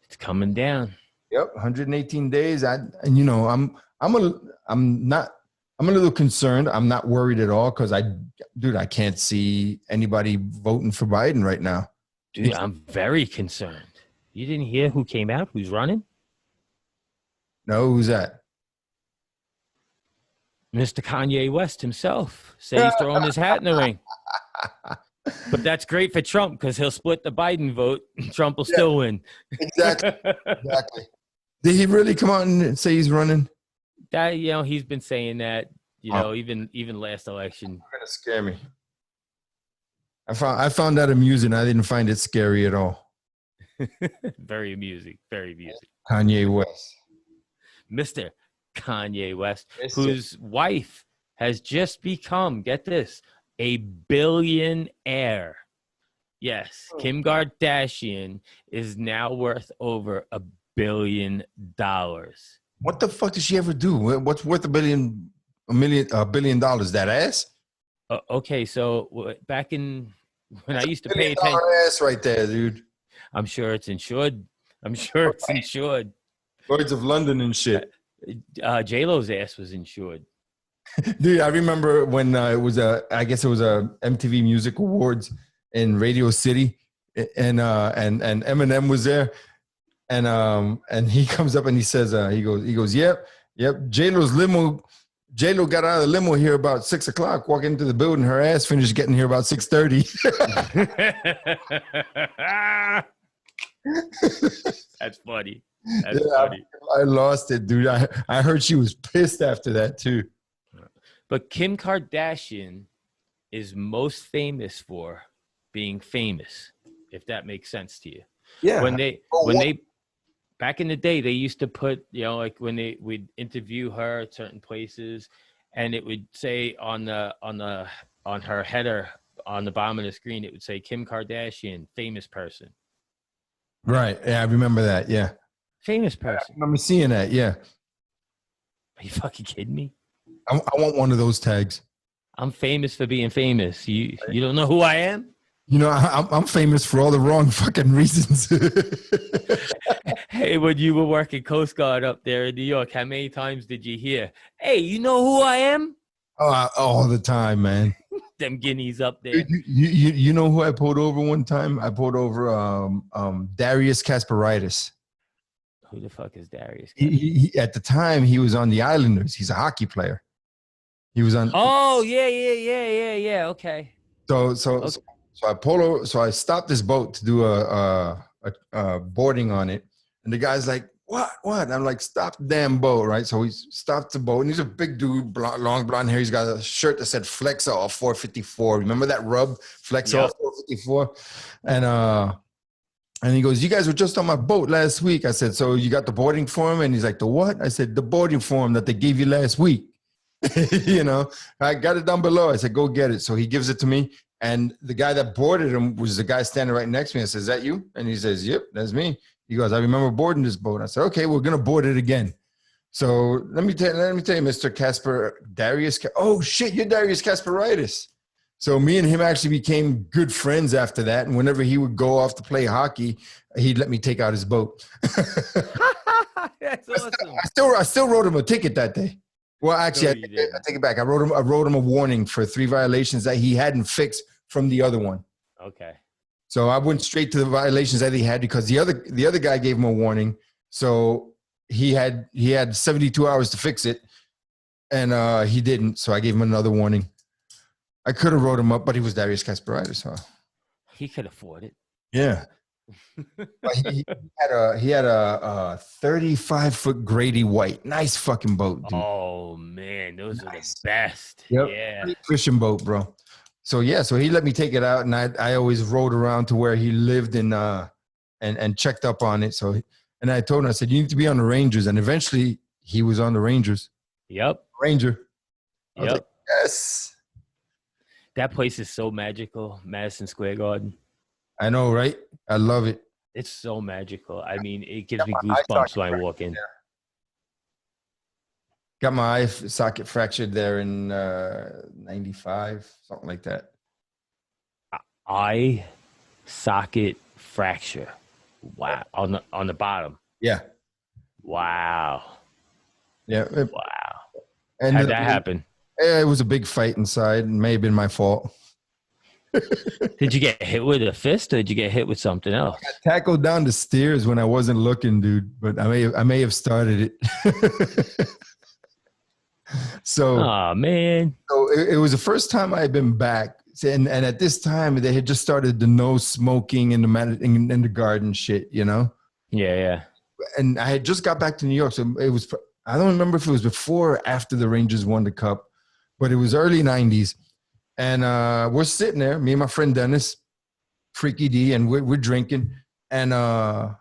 Speaker 1: It's coming down.
Speaker 2: Yep, 118 days. I'm a little concerned. I'm not worried at all because I can't see anybody voting for Biden right now.
Speaker 1: Dude, I'm very concerned. You didn't hear who came out, who's running?
Speaker 2: No, who's that?
Speaker 1: Mr. Kanye West himself. Said he's throwing his hat in the ring. But that's great for Trump because he'll split the Biden vote and Trump will still win.
Speaker 2: Exactly. Exactly. Did he really come out and say he's running?
Speaker 1: That, he's been saying that, even last election.
Speaker 2: You're gonna scare me. I found that amusing. I didn't find it scary at all.
Speaker 1: Very amusing. Very amusing.
Speaker 2: Kanye West.
Speaker 1: Mr. Kanye West, whose wife has just become, get this, a billionaire. Yes, Kim Kardashian is now worth over $1 billion.
Speaker 2: What the fuck did she ever do? What's worth $1 billion? That ass?
Speaker 1: Okay, so back in when I used to pay
Speaker 2: $1 billion
Speaker 1: attention,
Speaker 2: ass right there, dude.
Speaker 1: I'm sure it's insured. Insured.
Speaker 2: Lloyd's of London and shit.
Speaker 1: J-Lo's ass was insured.
Speaker 2: Dude, I remember when I guess it was a MTV Music Awards in Radio City, and Eminem was there, and he comes up and he says, he goes, yep, J-Lo's limo. J-Lo got out of the limo here about 6 o'clock, walking into the building. Her ass finished getting here about 6:30.
Speaker 1: That's funny. That's funny.
Speaker 2: I lost it, dude. I heard she was pissed after that too.
Speaker 1: But Kim Kardashian is most famous for being famous, if that makes sense to you.
Speaker 2: Yeah.
Speaker 1: When they back in the day, they used to put, like when we'd interview her at certain places, and it would say on her header on the bottom of the screen, it would say Kim Kardashian, famous person.
Speaker 2: Right. Yeah, I remember that. Yeah.
Speaker 1: Famous person.
Speaker 2: I remember seeing that. Yeah.
Speaker 1: Are you fucking kidding me?
Speaker 2: I want one of those tags.
Speaker 1: I'm famous for being famous. You don't know who I am?
Speaker 2: I'm famous for all the wrong fucking reasons.
Speaker 1: Hey, when you were working Coast Guard up there in New York, how many times did you hear, hey, you know who I am?
Speaker 2: Oh, all the time, man.
Speaker 1: Them guineas up there.
Speaker 2: You know who I pulled over one time? I pulled over Darius Kasparaitis.
Speaker 1: Who the fuck is Darius?
Speaker 2: He at the time, he was on the Islanders. He's a hockey player. He was on.
Speaker 1: Oh, yeah. Okay.
Speaker 2: So I pull over. So I stopped this boat to do a boarding on it, and the guy's like, "What? I'm like, "Stop the damn boat!" Right? So he stopped the boat, and he's a big dude, long blonde hair. He's got a shirt that said Flexall 454. Remember that rub, Flexall 454? And he goes, "You guys were just on my boat last week." I said, "So you got the boarding form?" And he's like, "The what?" I said, "The boarding form that they gave you last week." I got it down below. I said, "Go get it." So he gives it to me. And the guy that boarded him was the guy standing right next to me. I said, "Is that you?" And he says, "Yep, that's me." He goes, "I remember boarding this boat." I said, "Okay, we're going to board it again." So let me tell you, Mr. Darius. Oh shit, you're Darius Kasparaitis. So me and him actually became good friends after that. And whenever he would go off to play hockey, he'd let me take out his boat.
Speaker 1: That's awesome.
Speaker 2: I still wrote him a ticket that day. Well, actually, I take it back. I wrote him a warning for 3 violations that he hadn't fixed from the other one.
Speaker 1: Okay.
Speaker 2: So I went straight to the violations that he had because the other guy gave him a warning. So he had 72 hours to fix it, and he didn't. So I gave him another warning. I could have wrote him up, but he was Darius Kasparaitis. So
Speaker 1: he could afford it.
Speaker 2: Yeah. But he had a 35-foot Grady White. Nice fucking boat, dude.
Speaker 1: Oh man, those are the best.
Speaker 2: Yep.
Speaker 1: Yeah.
Speaker 2: Fishing boat, bro. So yeah, so he let me take it out, and I always rode around to where he lived and checked up on it. So and I told him, I said, "You need to be on the Rangers," and eventually he was on the Rangers.
Speaker 1: Yep.
Speaker 2: Ranger. I was like,
Speaker 1: Yep.
Speaker 2: yes.
Speaker 1: That place is so magical, Madison Square Garden.
Speaker 2: I know, right? I love it.
Speaker 1: It's so magical. I mean, it gives me
Speaker 2: eye
Speaker 1: goosebumps
Speaker 2: socket
Speaker 1: when I walk in.
Speaker 2: Got my eye socket fractured there in 95, something like that.
Speaker 1: Eye socket fracture. Wow. On the bottom.
Speaker 2: Yeah.
Speaker 1: Wow.
Speaker 2: Yeah.
Speaker 1: Wow.
Speaker 2: And
Speaker 1: How'd that happen?
Speaker 2: it was a big fight inside. It may have been my fault.
Speaker 1: Did you get hit with a fist or did you get hit with something else?
Speaker 2: I got tackled down the stairs when I wasn't looking, dude. But I may have started it.
Speaker 1: Oh man.
Speaker 2: So it was the first time I had been back. And at this time, they had just started the no smoking in the garden shit, you know?
Speaker 1: Yeah.
Speaker 2: And I had just got back to New York. So it was, I don't remember if it was before or after the Rangers won the cup, but it was early 90s. And we're sitting there, me and my friend Dennis, Freaky D, and we're drinking. And I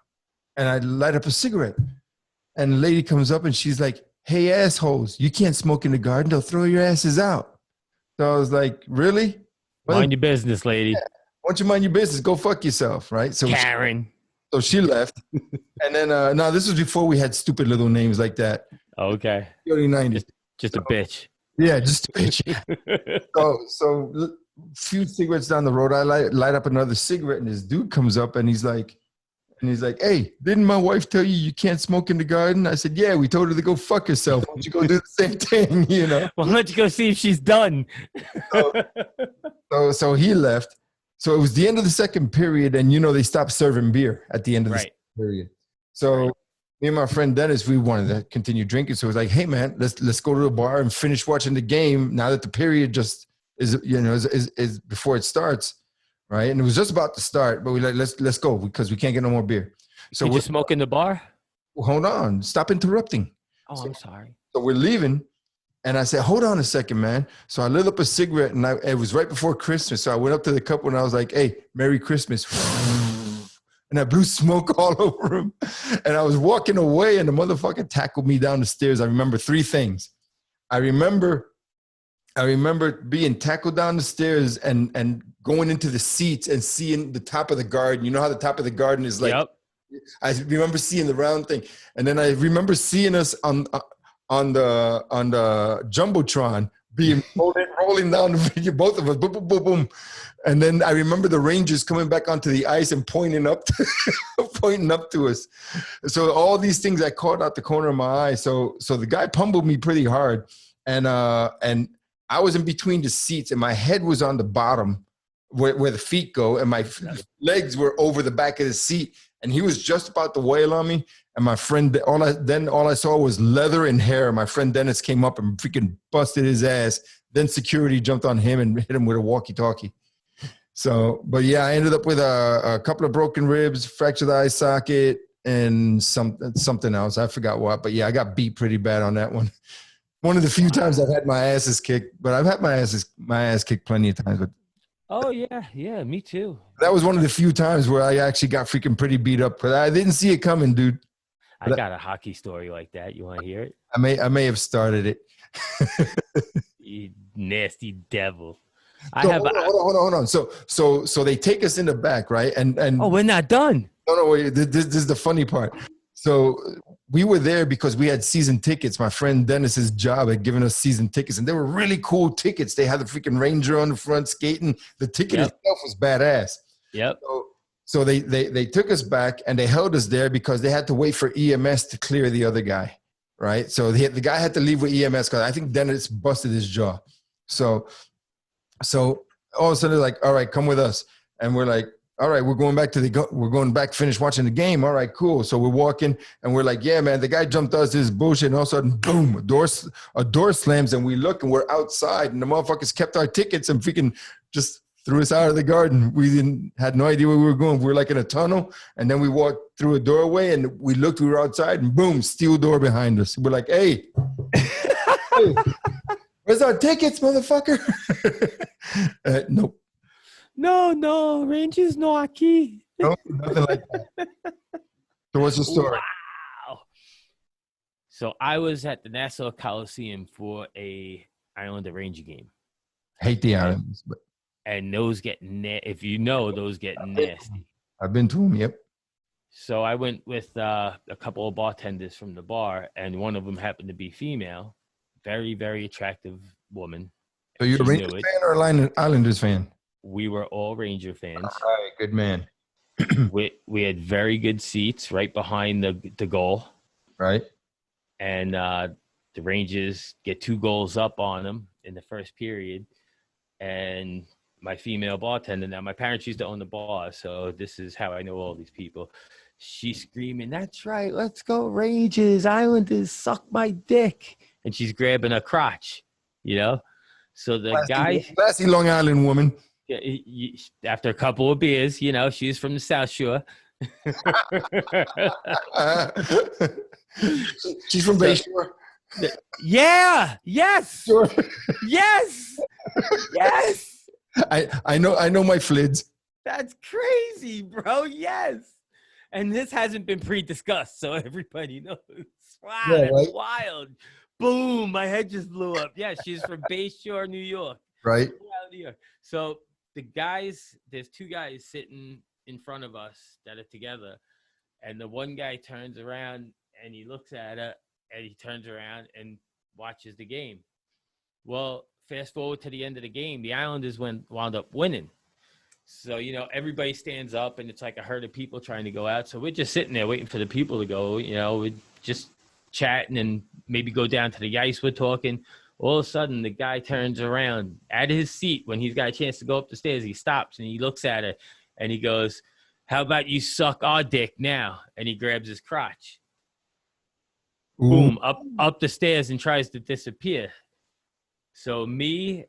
Speaker 2: light up a cigarette. And the lady comes up and she's like, "Hey, assholes, you can't smoke in the garden. They'll throw your asses out." So I was like, really?
Speaker 1: Mind your business, lady.
Speaker 2: Yeah. Why don't you mind your business? Go fuck yourself, right? So
Speaker 1: Karen.
Speaker 2: She left. And then, no, this was before we had stupid little names like that.
Speaker 1: Okay.
Speaker 2: Early 90s.
Speaker 1: Just a bitch.
Speaker 2: Yeah, just a bitch. So a few cigarettes down the road, I light up another cigarette, and this dude comes up, and he's like, "Hey, didn't my wife tell you can't smoke in the garden?" I said, "Yeah, we told her to go fuck herself. Why don't you go do the same thing, you know?"
Speaker 1: Well, why don't you go see if she's done?
Speaker 2: So he left. So it was the end of the second period, and they stopped serving beer at the end of the second period. So me and my friend Dennis, we wanted to continue drinking. So it was like, "Hey man, let's go to the bar and finish watching the game now that the period just is before it starts." Right. And it was just about to start, but we like, let's go because we can't get no more beer. So
Speaker 1: Did you smoke in the bar?
Speaker 2: Hold on. Stop interrupting.
Speaker 1: Oh, I'm sorry.
Speaker 2: So we're leaving. And I said, "Hold on a second, man." So I lit up a cigarette, and it was right before Christmas. So I went up to the couple and I was like, "Hey, Merry Christmas." And I blew smoke all over him. And I was walking away, and the motherfucker tackled me down the stairs. I remember three things. I remember being tackled down the stairs and going into the seats and seeing the top of the garden. You know how the top of the garden is like? Yep. I remember seeing the round thing. And then I remember seeing us on the Jumbotron being rolling down the video, both of us, boom, boom, boom, boom. And then I remember the Rangers coming back onto the ice and pointing up to us. So all these things I caught out the corner of my eye. So the guy pummeled me pretty hard. And I was in between the seats, and my head was on the bottom where the feet go, and my legs were over the back of the seat. And he was just about to wail on me. And my friend, all I saw was leather and hair. My friend Dennis came up and freaking busted his ass. Then security jumped on him and hit him with a walkie-talkie. So, but yeah, I ended up with a couple of broken ribs, fractured eye socket, and something else. I forgot what. But yeah, I got beat pretty bad on that one. One of the few times I've had my asses kicked, but I've had my ass kicked plenty of times. But
Speaker 1: oh yeah, me too.
Speaker 2: That was one of the few times where I actually got freaking pretty beat up, but I didn't see it coming, dude.
Speaker 1: I got a hockey story like that. You want to hear it?
Speaker 2: I may have started it.
Speaker 1: You nasty devil.
Speaker 2: Hold on. So they take us in the back, right? And
Speaker 1: we're not done.
Speaker 2: No, wait. This is the funny part. So we were there because we had season tickets. My friend Dennis's job had given us season tickets, and they were really cool tickets. They had the freaking Ranger on the front skating. The ticket itself was badass.
Speaker 1: Yep.
Speaker 2: So they took us back, and they held us there because they had to wait for EMS to clear the other guy, right? So the guy had to leave with EMS because I think Dennis busted his jaw. So all of a sudden they're like, "All right, come with us," and we're like, "All right, we're going back, finish watching the game. All right, cool." So we're walking, and we're like, "Yeah, man, the guy jumped us this bullshit," and all of a sudden, boom, a door slams, and we look, and we're outside, and the motherfuckers kept our tickets and freaking just threw us out of the garden. We had no idea where we were going. We were like in a tunnel, and then we walked through a doorway, and we looked, we were outside, and boom, steel door behind us. We're like, "Hey, hey, where's our tickets, motherfucker?" Nope.
Speaker 1: No, Rangers no aquí.
Speaker 2: No, nothing like that. So what's the story?
Speaker 1: Wow. So I was at the Nassau Coliseum for Islander Ranger game.
Speaker 2: Hate the islands, but
Speaker 1: And those get if you know, those get nasty.
Speaker 2: I've been to them. Yep.
Speaker 1: So I went with a couple of bartenders from the bar, and one of them happened to be female, very, very attractive woman.
Speaker 2: So you're a
Speaker 1: She
Speaker 2: Rangers
Speaker 1: knew it.
Speaker 2: fan or a Islanders fan?
Speaker 1: We were all Ranger fans.
Speaker 2: All right, good man.
Speaker 1: We had very good seats right behind the goal.
Speaker 2: Right.
Speaker 1: And the Rangers get 2 goals up on them in the first period. And my female bartender, now my parents used to own the bar, so this is how I know all these people. She's screaming, "That's right, let's go Rangers, Islanders, suck my dick." And she's grabbing a crotch, you know? So the
Speaker 2: classy Long Island woman.
Speaker 1: After a couple of beers, you know, she's from the South Shore.
Speaker 2: She's from Bayshore.
Speaker 1: Yeah. Yes.
Speaker 2: Sure.
Speaker 1: Yes. Yes.
Speaker 2: I know my flids.
Speaker 1: That's crazy, bro. Yes. And this hasn't been pre-discussed, so everybody knows. Wow,
Speaker 2: Yeah,
Speaker 1: that's
Speaker 2: right?
Speaker 1: wild. Boom, my head just blew up. Yeah, she's from Bayshore, New York.
Speaker 2: Right.
Speaker 1: New York. So there's 2 guys sitting in front of us that are together. And the one guy turns around and he looks at her and he turns around and watches the game. Well, fast forward to the end of the game, the Islanders wound up winning. So, you know, everybody stands up and it's like a herd of people trying to go out. So we're just sitting there waiting for the people to go, you know, we're just chatting and maybe go down to the ice. We're talking. All of a sudden, the guy turns around at his seat when he's got a chance to go up the stairs. He stops and he looks at her and he goes, "How about you suck our dick now?" And he grabs his crotch.
Speaker 2: Ooh.
Speaker 1: Boom, up the stairs and tries to disappear. So me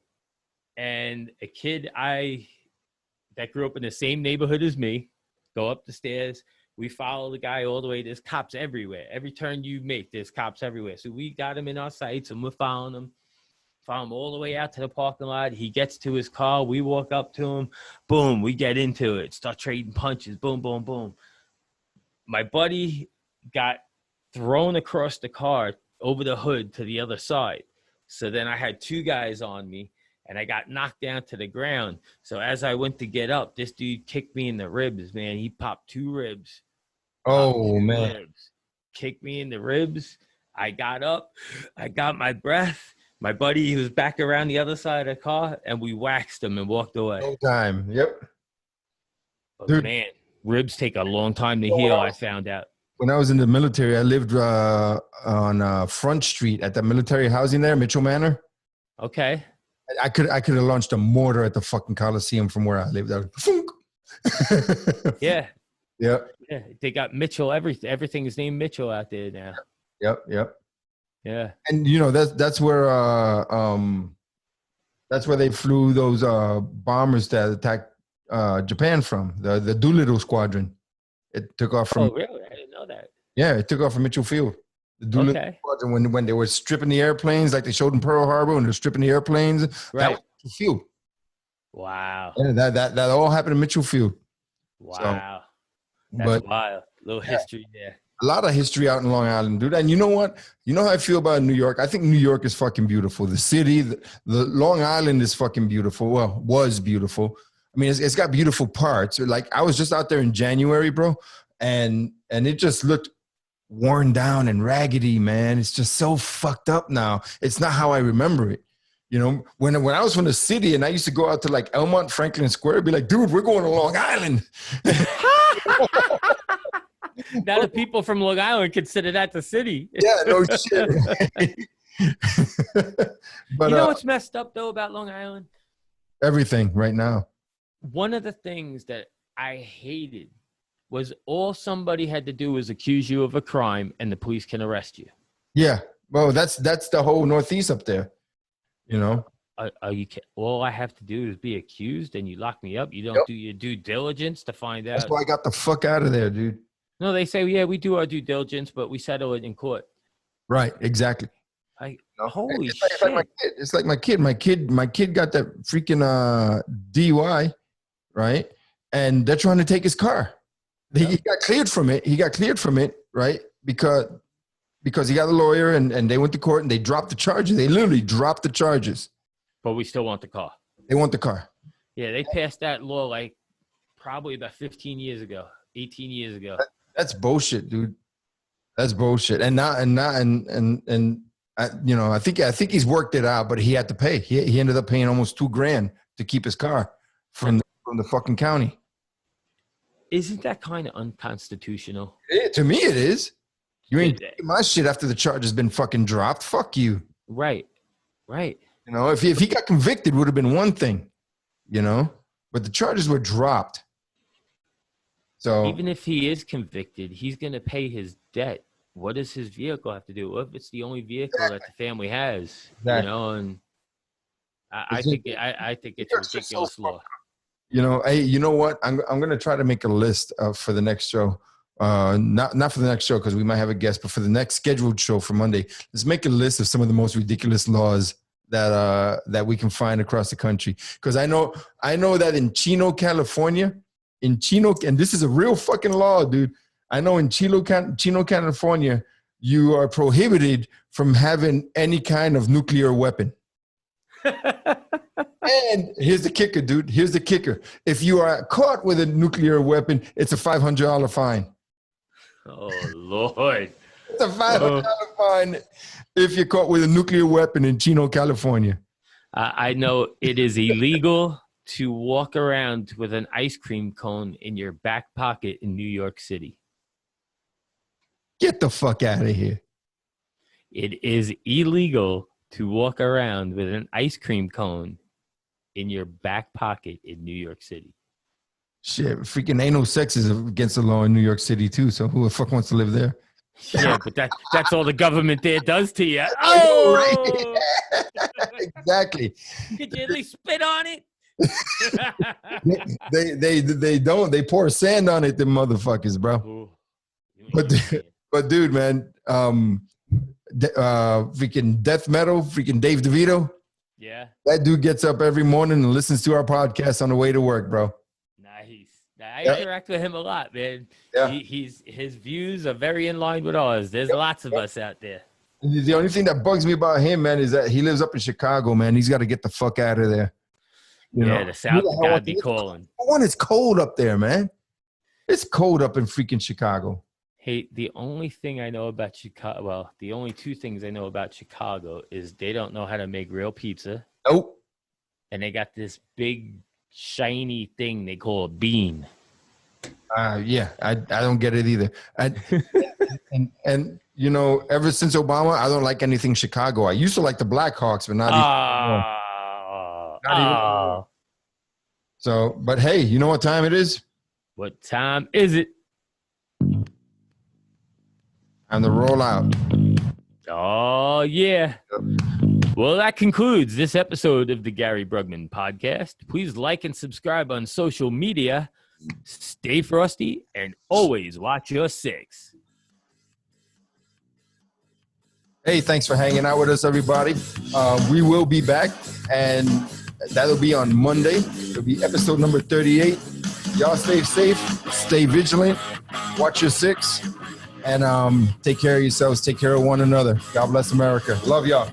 Speaker 1: and a kid that grew up in the same neighborhood as me go up the stairs. We follow the guy all the way. There's cops everywhere. Every turn you make, there's cops everywhere. So we got him in our sights and we're following him. Follow him all the way out to the parking lot. He gets to his car. We walk up to him. Boom, we get into it. Start trading punches. Boom, boom, boom. My buddy got thrown across the car over the hood to the other side. So then I had 2 guys on me, and I got knocked down to the ground. So as I went to get up, this dude kicked me in the ribs, man. He popped 2 ribs.
Speaker 2: Oh, man.
Speaker 1: Ribs. Kicked me in the ribs. I got up. I got my breath. My buddy, he was back around the other side of the car, and we waxed him and walked away.
Speaker 2: No time. Yep.
Speaker 1: But
Speaker 2: Dude.
Speaker 1: man, ribs take a long time to heal, I found out.
Speaker 2: When I was in the military, I lived on Front Street at the military housing there, Mitchell Manor.
Speaker 1: Okay.
Speaker 2: I could have launched a mortar at the fucking Coliseum from where I lived.
Speaker 1: Yeah.
Speaker 2: Yeah.
Speaker 1: Yeah. They got Mitchell. Everything is named Mitchell out there now.
Speaker 2: Yep. Yep.
Speaker 1: Yeah.
Speaker 2: And you know that's where they flew those bombers that attacked Japan from the Doolittle Squadron. It took off from.
Speaker 1: Oh, really? I didn't know that.
Speaker 2: Yeah, it took off from Mitchell Field. The Doolittle Squadron when they were stripping the airplanes, like they showed in Pearl Harbor, when they're stripping the airplanes.
Speaker 1: Right.
Speaker 2: That was Mitchell Field.
Speaker 1: Wow.
Speaker 2: Yeah, that all happened in Mitchell Field.
Speaker 1: Wow.
Speaker 2: So,
Speaker 1: That's wild. Little history there.
Speaker 2: A lot of history out in Long Island, dude. And you know what? You know how I feel about New York? I think New York is fucking beautiful. The city, the Long Island is fucking beautiful. Well, was beautiful. I mean, it's got beautiful parts. Like, I was just out there in January, bro, and it just looked worn down and raggedy, man. It's just so fucked up now. It's not how I remember it. You know, when I was from the city and I used to go out to like Elmont, Franklin Square, be like, dude, we're going to Long Island.
Speaker 1: Now the people from Long Island consider that the city.
Speaker 2: Yeah, no shit. But
Speaker 1: you know what's messed up though about Long Island?
Speaker 2: Everything right now.
Speaker 1: One of the things that I hated was all somebody had to do was accuse you of a crime and the police can arrest you.
Speaker 2: Yeah. Well, that's the whole Northeast up there. You know?
Speaker 1: All I have to do is be accused and you lock me up. You don't do your due diligence to find out.
Speaker 2: That's why I got the fuck out of there, dude.
Speaker 1: No, they say, yeah, we do our due diligence, but we settle it in court.
Speaker 2: Right. Exactly.
Speaker 1: Holy
Speaker 2: it's
Speaker 1: shit.
Speaker 2: like my kid. It's like my kid. My kid got that freaking DUI, right? And they're trying to take his car. He got cleared from it. Right? Because because he got a lawyer and they went to court and they dropped the charges. They literally dropped the charges.
Speaker 1: But we still want the car.
Speaker 2: They want the car.
Speaker 1: Yeah, they passed that law like probably about 15 years ago, 18 years ago.
Speaker 2: That's bullshit, dude. That's bullshit. And you know, I think he's worked it out, but he had to pay. He ended up paying almost $2,000 to keep his car from the fucking county.
Speaker 1: Isn't that kind of unconstitutional?
Speaker 2: To me, it is. You ain't taking my shit after the charge has been fucking dropped. Fuck you.
Speaker 1: Right.
Speaker 2: You know, if he got convicted, would have been one thing, you know, but the charges were dropped. So
Speaker 1: even if he is convicted, he's going to pay his debt. What does his vehicle have to do? What if it's the only vehicle that the family has?
Speaker 2: Exactly.
Speaker 1: You know, and I think it's a ridiculous law.
Speaker 2: You know, hey, you know what? I'm going to try to make a list for the next show. Not for the next show because we might have a guest, but for the next scheduled show for Monday, let's make a list of some of the most ridiculous laws that we can find across the country. Because I know that in Chino, California, and this is a real fucking law, dude. I know in Chino, California, you are prohibited from having any kind of nuclear weapon. And here's the kicker, dude. Here's the kicker. If you are caught with a nuclear weapon, it's a $500 fine.
Speaker 1: Oh, Lord.
Speaker 2: It's a $500 fine if you're caught with a nuclear weapon in Chino, California.
Speaker 1: I know it is illegal to walk around with an ice cream cone in your back pocket in New York City.
Speaker 2: Get the fuck out of here.
Speaker 1: It is illegal to walk around with an ice cream cone in your back pocket in New York City.
Speaker 2: Shit, freaking anal sex is against the law in New York City too. So who the fuck wants to live there?
Speaker 1: Yeah, but that's all the government there does to you.
Speaker 2: Oh, right. Exactly.
Speaker 1: Could you at least spit on it?
Speaker 2: They don't. They pour sand on it, them motherfuckers, bro.
Speaker 1: Ooh,
Speaker 2: but dude, man, freaking death metal, freaking Dave DeVito.
Speaker 1: Yeah.
Speaker 2: That dude gets up every morning and listens to our podcast on the way to work, bro.
Speaker 1: Nice. I interact with him a lot, man.
Speaker 2: Yeah.
Speaker 1: His views are very in line with ours. There's lots of us out there.
Speaker 2: The only thing that bugs me about him, man, is that he lives up in Chicago, man. He's got to get the fuck out of there. You know?
Speaker 1: The South gotta be calling.
Speaker 2: One, it's cold up there, man. It's cold up in freaking Chicago.
Speaker 1: Hey, the only thing I know about Chicago, well, the only two things I know about Chicago is they don't know how to make real pizza.
Speaker 2: Nope.
Speaker 1: And they got this big, shiny thing they call a bean.
Speaker 2: Yeah, I don't get it either. And you know, ever since Obama, I don't like anything Chicago. I used to like the Blackhawks, but not even. So, but hey, you know what time it is?
Speaker 1: What time is it?
Speaker 2: Time to roll out.
Speaker 1: Oh, yeah. Well, that concludes this episode of the Gary Brugman podcast. Please like and subscribe on social media. Stay frosty and always watch your six.
Speaker 2: Hey, thanks for hanging out with us, everybody. We will be back, and that'll be on Monday. It'll be episode number 38. Y'all stay safe, stay vigilant, watch your six, and take care of yourselves. Take care of one another. God bless America. Love y'all.